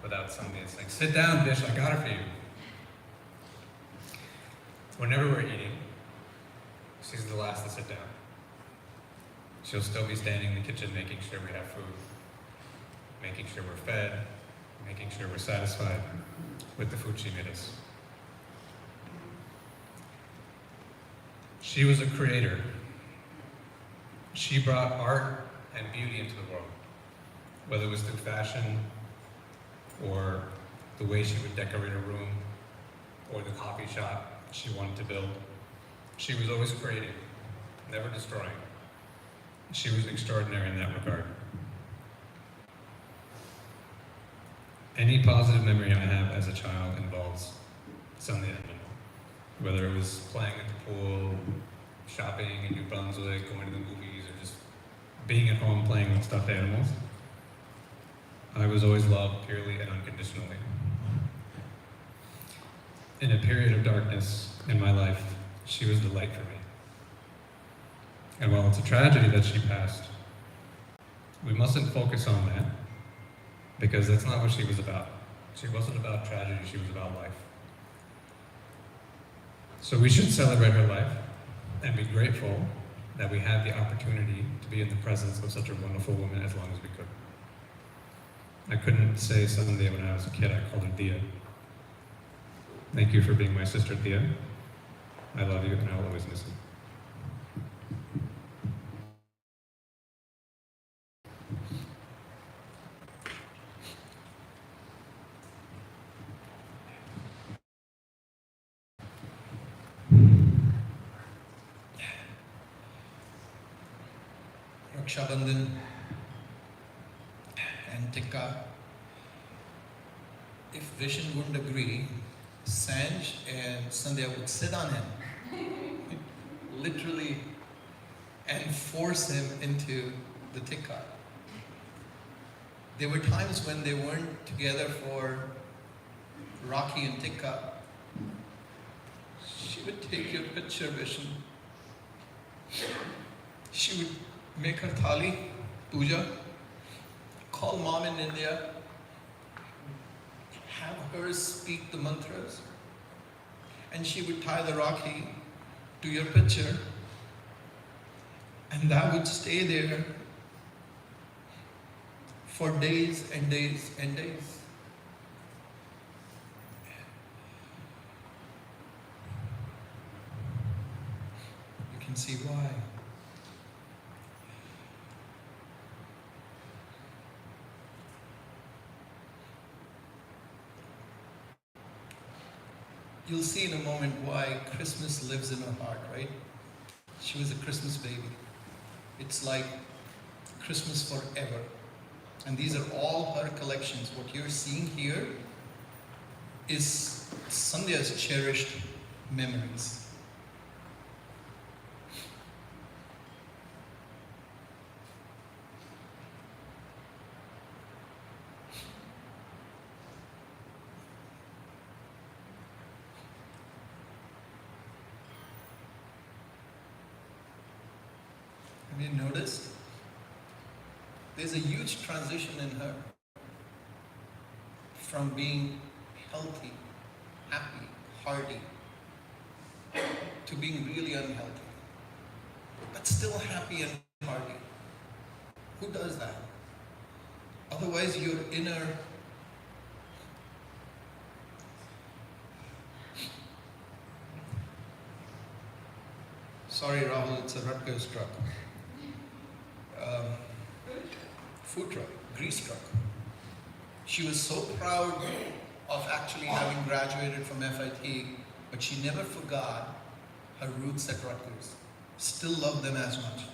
without somebody saying, sit down, Bish, I got it for you. Whenever we're eating, she's the last to sit down. She'll still be standing in the kitchen making sure we have food, making sure we're fed, making sure we're satisfied with the food she made us. She was a creator. She brought art and beauty into the world, whether it was through fashion or the way she would decorate a room or the coffee shop she wanted to build. She was always creating, never destroying. She was extraordinary in that regard. Any positive memory I have as a child involves Sandhya and Bimal. Whether it was playing at the pool, shopping in New Brunswick, going to the movies, or just being at home playing with stuffed animals, I was always loved purely and unconditionally. In a period of darkness in my life, she was the light for me. And while it's a tragedy that she passed, we mustn't focus on that, because that's not what she was about. She wasn't about tragedy, she was about life. So we should celebrate her life and be grateful that we had the opportunity to be in the presence of such a wonderful woman as long as we could. I couldn't say Sandhya when I was a kid, I called her Dia. Thank you for being my sister, Dia. I love you and I'll always miss you. Raksha Bandhan and Tikka. If Vishen wouldn't agree, Sanj and Sandhya would sit on him, literally, and force him into the Tikka. There were times when they weren't together for Rakhi and Tikka. She would take your picture, Vishen. She would make her thali, puja, call mom in India, have her speak the mantras, and she would tie the Rakhi to your picture, and that would stay there for days and days and days. You can see why. You'll see in a moment why Christmas lives in her heart, right? She was a Christmas baby. It's like Christmas forever. And these are all her collections. What you're seeing here is Sandhya's cherished memories. Have you noticed? There's a huge transition in her from being healthy, happy, hardy, to being really unhealthy, but still happy and hardy. Who does that? Otherwise, your inner sorry, Rahul, it's a Rutgers truck. Food truck, grease truck. She was so proud of actually having graduated from FIT, but she never forgot her roots at Rutgers. Still loved them as much.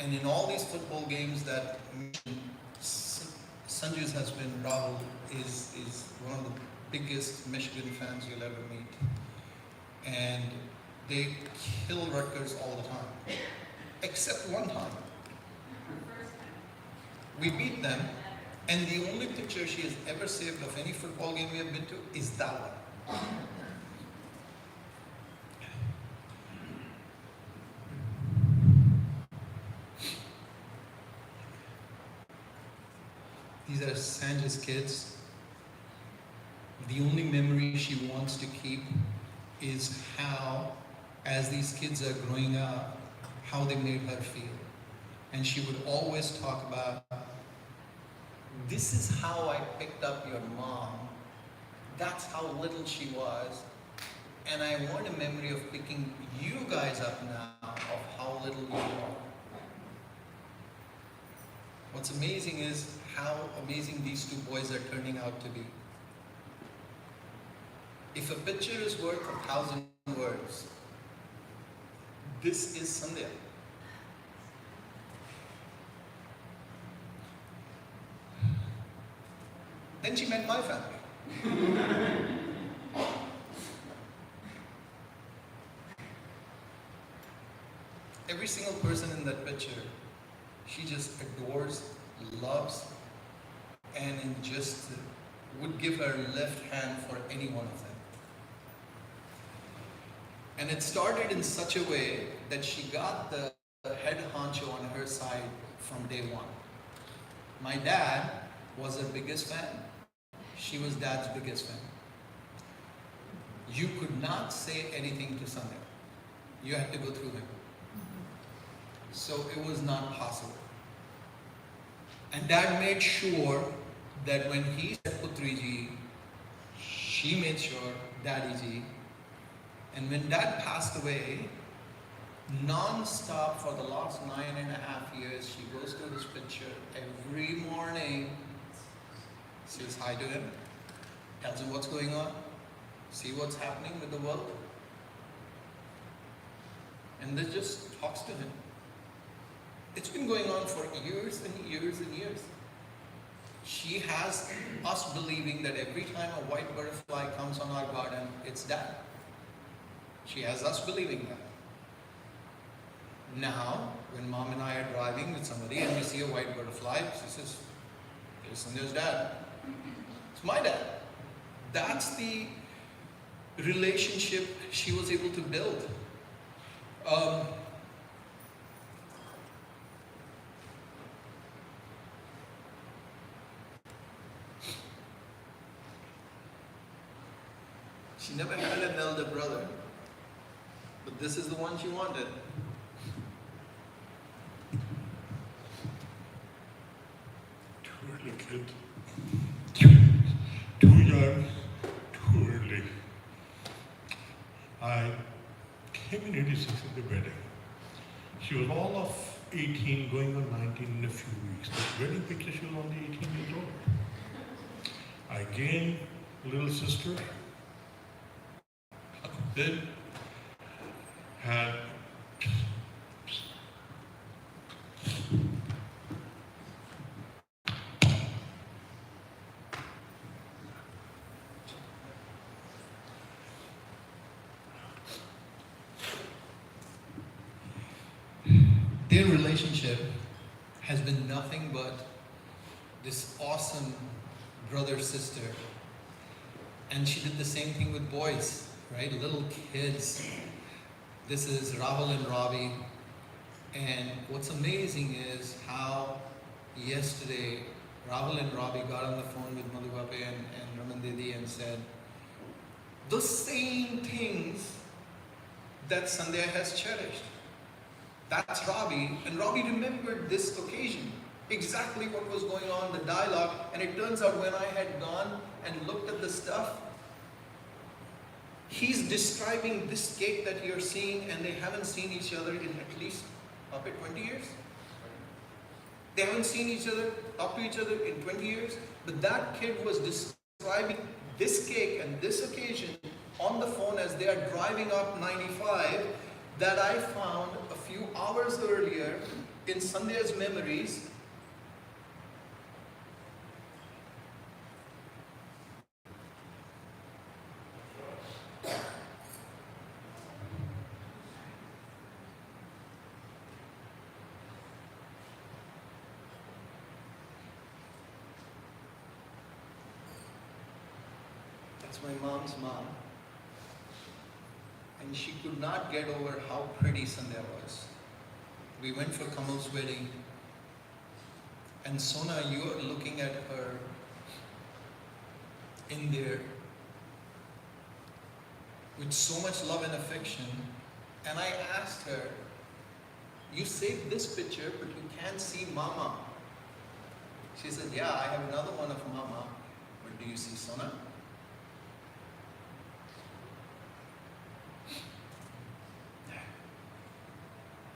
And in all these football games that Sanju's husband, Rahul, is one of the biggest Michigan fans you'll ever meet. And they kill Rutgers all the time. Except one time. We beat them, and the only picture she has ever saved of any football game we have been to is that one. These are Sanjay's kids. The only memory she wants to keep is how, as these kids are growing up, how they made her feel. And she would always talk about, this is how I picked up your mom. That's how little she was. And I want a memory of picking you guys up now of how little you are. What's amazing is how amazing these two boys are turning out to be. If a picture is worth 1,000 words, this is Sandhya. Then she met my family. Every single person in that picture, she just adores, loves, and just would give her left hand for any one of them. And it started in such a way that she got the head honcho on her side from day one. My dad was her biggest fan. She was Dad's biggest fan. you could not say anything to Sandhya. You had to go through him. So it was not possible. And Dad made sure that when he said Putriji, she made sure Daddy-ji. And when Dad passed away, non-stop for the last 9.5 years, she goes to his picture every morning, says hi to him, tells him what's going on, see what's happening with the world, and then just talks to him. It's been going on for years and years and years. She has us believing that every time a white butterfly comes on our garden, it's Dad. She has us believing that. Now, when Mom and I are driving with somebody and we see a white butterfly, she says, "Here's Sandhya's dad." It's my dad. That's the relationship she was able to build. She never had an elder brother, but this is the one she wanted. Too early, kid. Too young, too early. I came in 86 at the wedding. She was all of 18, going on 19 in a few weeks. The wedding picture, she was only 18 years old. I gained a little sister. Then had their relationship has been nothing but this awesome brother-sister. And she did the same thing with boys, right? Little kids. This is Rahul and Ravi. And what's amazing is how yesterday Rahul and Ravi got on the phone with Madhu Bape and Raman Didi and said the same things that Sandhya has cherished. That's Ravi, and Ravi remembered this occasion, exactly what was going on, the dialogue, and it turns out when I had gone and looked at the stuff, he's describing this cake that you're seeing, and they haven't seen each other in at least up at 20 years. They haven't seen each other, talked to each other in 20 years, but that kid was describing this cake and this occasion on the phone as they are driving up 95 that I found a few hours earlier in Sandhya's memories. That's my mom's mom. And she could not get over how pretty Sandhya was. We went for Kamal's wedding, and Sona, you are looking at her in there with so much love and affection. And I asked her, you saved this picture, but you can't see Mama. She said, yeah, I have another one of Mama, but do you see Sona?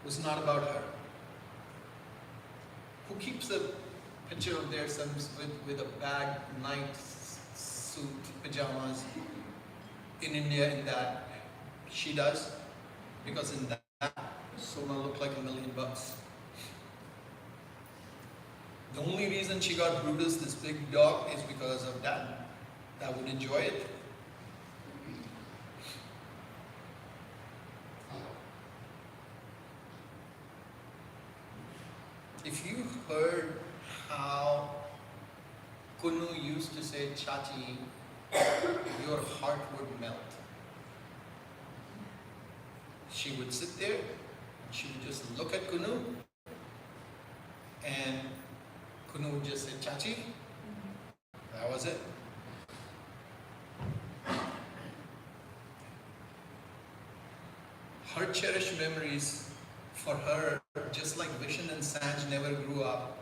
It was not about her. Who keeps a picture of their sons with a bag, night suit, pajamas in India in that? She does, because in that, Sona looked like $1 million. The only reason she got Brutus, this big dog, is because of Dad. Dad would enjoy it. If you heard how Kunu used to say Chachi, your heart would melt. She would sit there and she would just look at Kunu, and Kunu would just say Chachi. That was it. her cherished memories for her, just like Vishen and Sanj never grew up,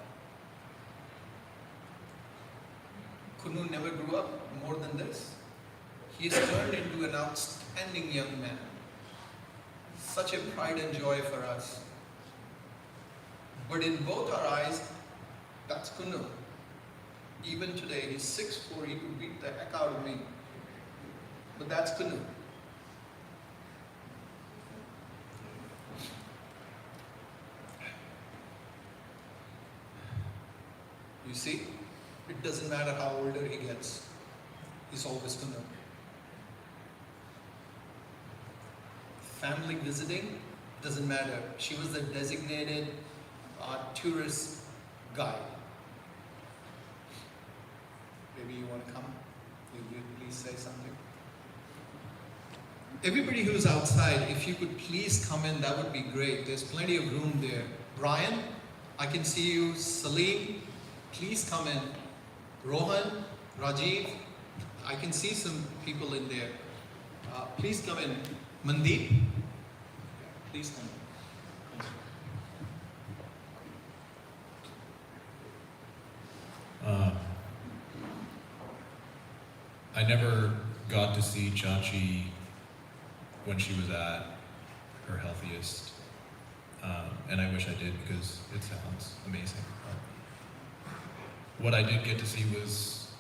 Kunu never grew up more than this. He has turned into an outstanding young man. Such a pride and joy for us. But in both our eyes, that's Kunu. Even today, he's 6'4", he could beat the heck out of me. But that's Kunu. You see, it doesn't matter how older he gets, he's always Kunu. Family visiting, doesn't matter. She was the designated tourist guide. Maybe you want to come? Will you please say something? Everybody who's outside, if you could please come in, that would be great. There's plenty of room there. Brian, I can see you. Salim, please come in. Rohan, Rajiv, I can see some people in there. Please come in. Mandeep, please come in. I never got to see Chachi when she was at her healthiest, and I wish I did because it sounds amazing. What I did get to see was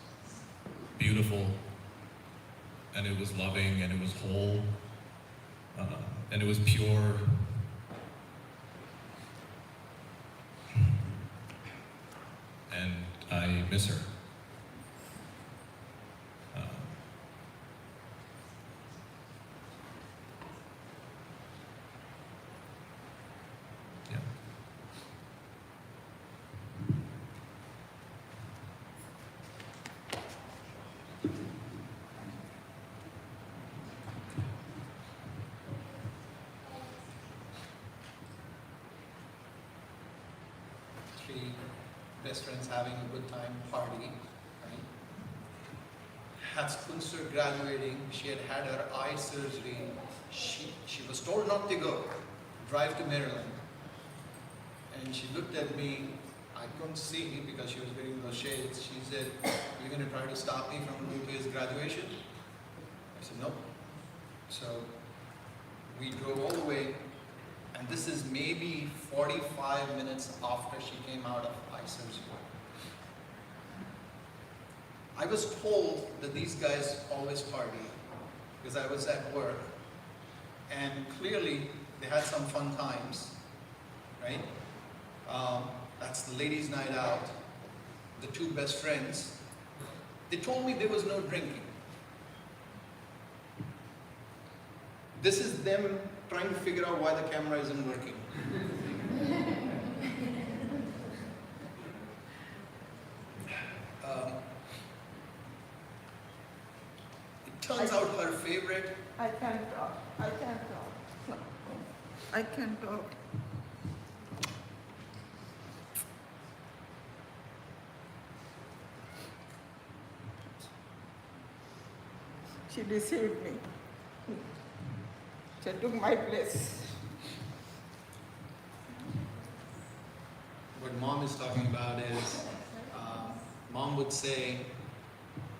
beautiful, and it was loving, and it was whole, and it was pure. And I miss her. Yeah. Three best friends having a good time, party, right? As Kunsur graduating, she had had her eye surgery. She was told not to go, drive to Maryland. And she looked at me, I couldn't see because she was wearing those shades. She said, "You're going to try to stop me from going to his graduation?" I said, "No." So we drove all the way, and this is maybe 45 minutes after she came out of eye surgery. I was told that these guys always party because I was at work, and clearly they had some fun times, right? That's the ladies' night out, the two best friends. They told me there was no drinking. This is them trying to figure out why the camera isn't working. It turns out her favorite. I can't talk. I can't talk. I can't talk. She deceived me. She took my place. What mom is talking about is, mom would say,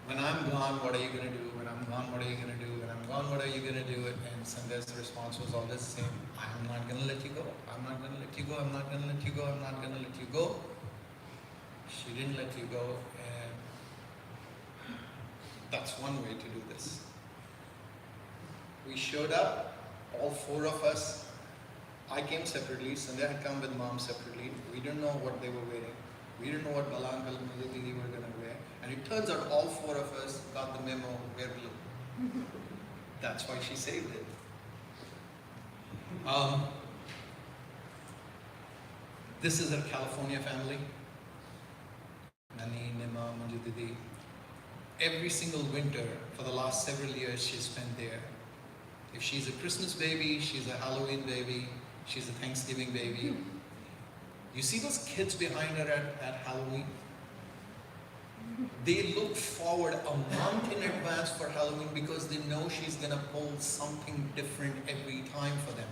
"When I'm gone, what are you going to do? When I'm gone, what are you going to do? When I'm gone, what are you going to do?" And Sandhya's response was always the same: "I'm not going to let you go. I'm not going to let you go. I'm not going to let you go. I'm not going to let you go." She didn't let you go, and that's one way to do this. We showed up, all four of us. I came separately, Sandhya had come with mom separately. We didn't know what they were wearing. We didn't know what Balangal and Mudali were going to wear. And it turns out all four of us got the memo, wear blue. That's why she saved it. This is her California family. Nani, Nima, Manju Didi. Every single winter for the last several years she's spent there. If she's a Christmas baby, she's a Halloween baby, she's a Thanksgiving baby. You see those kids behind her at Halloween? They look forward a month in advance for Halloween because they know she's going to pull something different every time for them.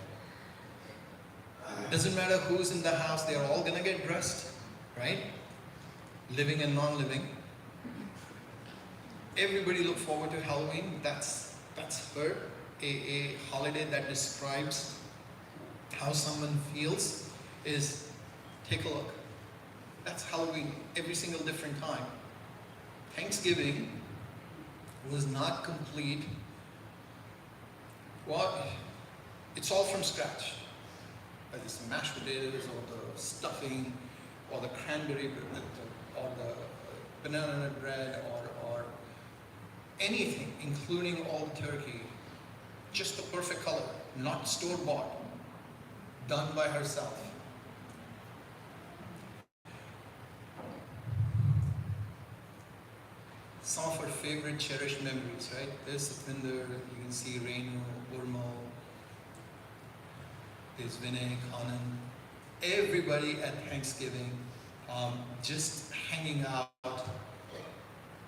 Doesn't matter who's in the house, they're all gonna get dressed, right? Living and non-living. Everybody look forward to Halloween. That's her, a holiday that describes how someone feels is, take a look. That's Halloween, every single different time. Thanksgiving was not complete. Well, it's all from scratch. Whether it's the mashed potatoes or the stuffing or the cranberry or the banana nut bread or anything, including all the turkey, just the perfect color, not store-bought, done by herself. Some of her favorite cherished memories, right? There's Satvinder, you can see Renu, Urmal, there's Vinay, Kanan, everybody at Thanksgiving, just hanging out.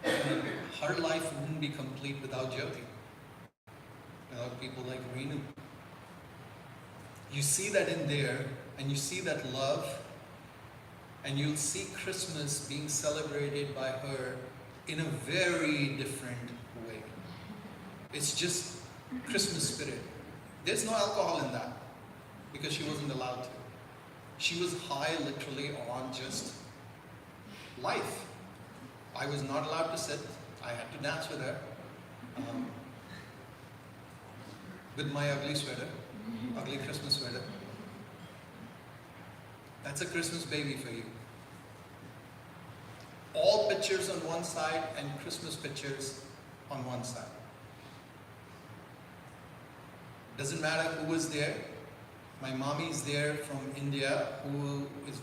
And her life wouldn't be complete without Jyoti, without people like Renu. You see that in there, and you see that love, and you'll see Christmas being celebrated by her in a very different way. It's just Christmas spirit. There's no alcohol in that because she wasn't allowed to. She was high literally on just life. I was not allowed to sit. I had to dance with her with my ugly sweater, ugly Christmas sweater. That's a Christmas baby for you. All pictures on one side and Christmas pictures on one side. Doesn't matter who was there. My mommy is there from India who is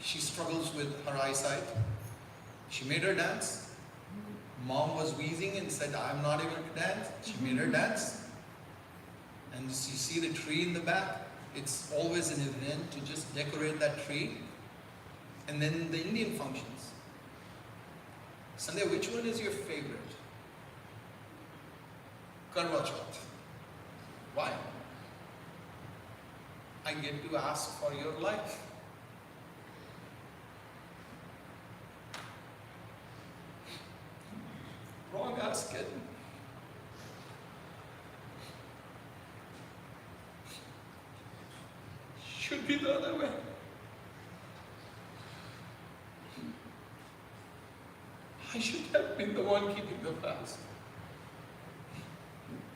she struggles with her eyesight. She made her dance. Mom was wheezing and said, I'm not able to dance. She made her dance. And you see the tree in the back. It's always an event to just decorate that tree. And then the Indian functions. Sandhya, which one is your favorite? Karwa Chauth. Why? I get to ask for your life. Wrong ask, kid. Should be the other way. I should have been the one keeping the fast.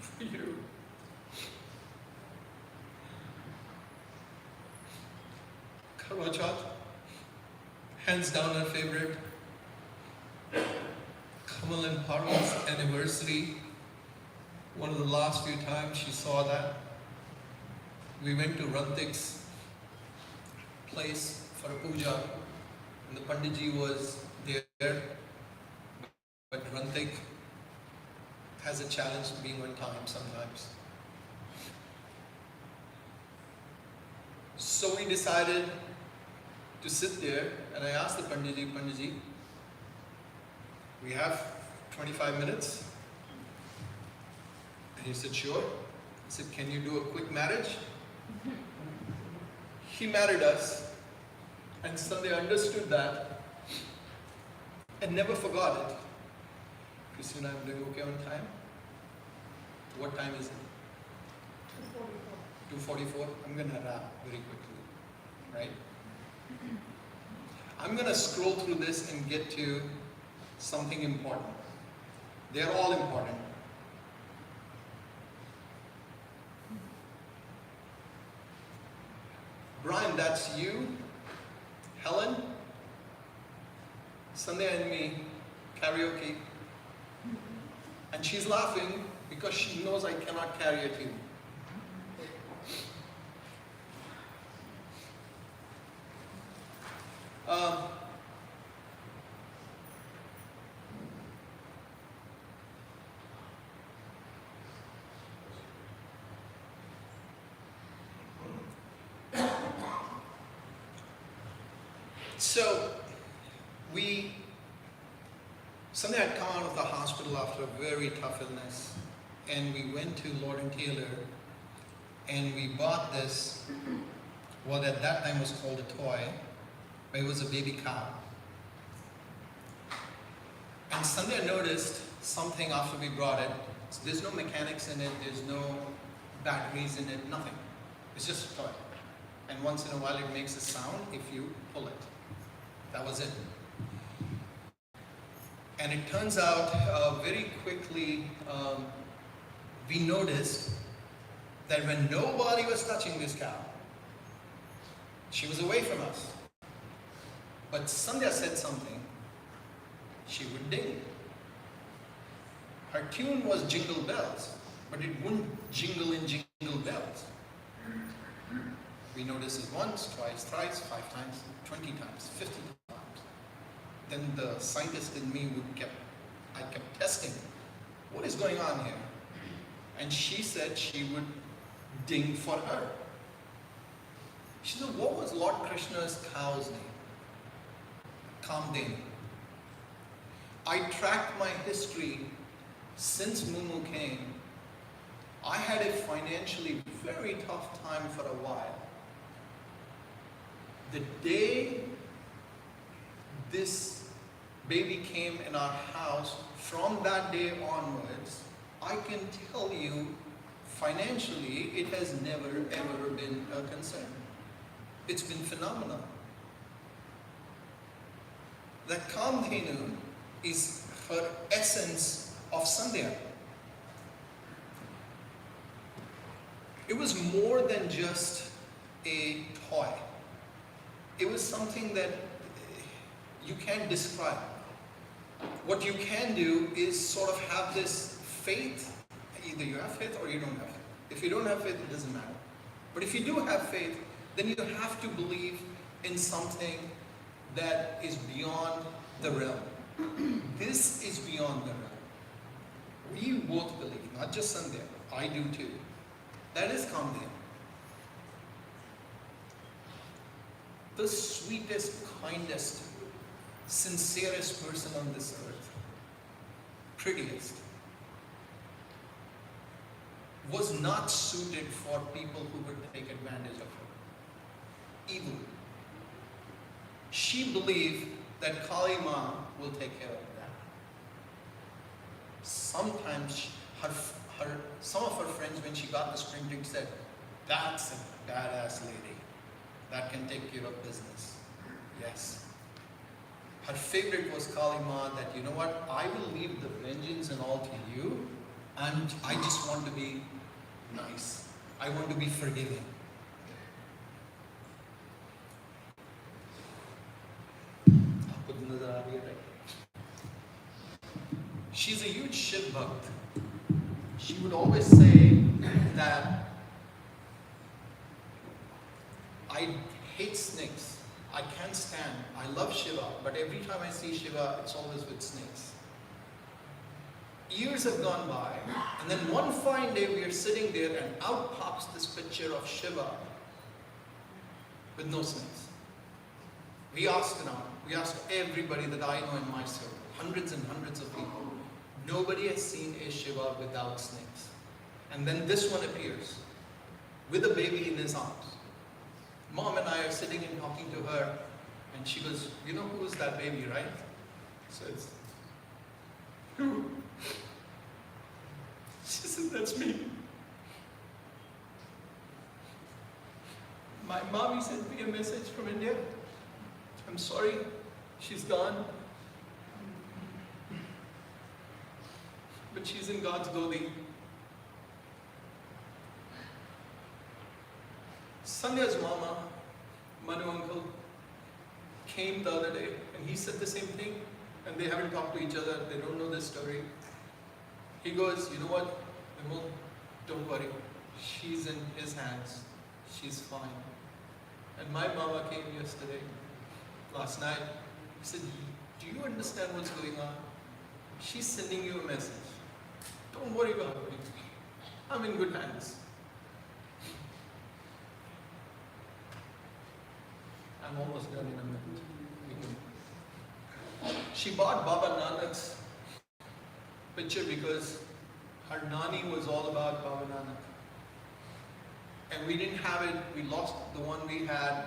For you. Karwa Chauth, hands down her favorite. Kamal and Parul's anniversary, one of the last few times she saw that. We went to Rantik's place for a puja, and the Panditji was there. But Rantik has a challenge of being on time sometimes. So we decided to sit there, and I asked the Panditji, we have 25 minutes? And he said, sure. I said, can you do a quick marriage? He married us, and Sandhya understood that and never forgot it. Christina, I'm doing okay on time? What time is it? 2:44. I'm going to wrap very quickly, right? I'm going to scroll through this and get to something important. They're all important. Brian, that's you, Helen, Sandhya and me, karaoke. And she's laughing because she knows I cannot carry a tune. So, Sandhya had come out of the hospital after a very tough illness, and we went to Lord & Taylor, and we bought this what at that time was called a toy, but it was a baby cow. And Sandhya noticed something after we brought it. So there's no mechanics in it, there's no batteries in it, nothing. It's just a toy. And once in a while it makes a sound if you pull it. That was it. And it turns out very quickly we noticed that when nobody was touching this cow, she was away from us. But Sandhya said something, she would ding. Her tune was Jingle Bells, but it wouldn't jingle in Jingle Bells. We noticed it once, twice, thrice, 5 times, 20 times, 50 times. Then the scientist in me I kept testing, what is going on here? And she said she would ding for her. She said, what was Lord Krishna's cow's name? Kamdenu. I tracked my history since Mumu came. I had a financially very tough time for a while. The day this baby came in our house, from that day onwards, I can tell you, financially, it has never ever been a concern. It's been phenomenal. That Kamdenu is her essence of Sandhya. It was more than just a toy. It was something that you can't describe. What you can do is sort of have this faith. Either you have faith or you don't have faith. If you don't have faith, it doesn't matter. But if you do have faith, then you have to believe in something that is beyond the realm. This is beyond the realm. We both believe, not just Sandhya, I do too. That is Kamdenu. The sweetest, kindest, sincerest person on this earth, prettiest, was not suited for people who would take advantage of her. Evil. She believed that Kali Ma will take care of that. Sometimes some of her friends, when she got the spring drink, said, that's a badass lady that can take care of business. Yes. Her favorite was Kali Ma, that, you know what, I will leave the vengeance and all to you, and I just want to be nice. I want to be forgiving. She's a huge Shiv Bhakt. She would always say that I hate snakes. I can't stand. I love Shiva, but every time I see Shiva, it's always with snakes. Years have gone by, and then one fine day we are sitting there and out pops this picture of Shiva with no snakes. We asked around, we asked everybody that I know in my circle, hundreds and hundreds of people. Nobody has seen a Shiva without snakes. And then this one appears with a baby in his arms. Mom and I are sitting and talking to her, and she goes, you know who is that baby, right? Says, who? She said, that's me. My mommy sent me a message from India. I'm sorry, she's gone. But she's in God's Godi. Sandhya's mama, Manu uncle, came the other day and he said the same thing, and they haven't talked to each other, they don't know this story. He goes, you know what, Vimal, don't worry, she's in his hands, she's fine. And my mama came yesterday, last night, he said, do you understand what's going on? She's sending you a message. Don't worry about me, I'm in good hands. I'm almost done in a minute. She bought Baba Nanak's picture because her nani was all about Baba Nanak. and we didn't have it, we lost the one we had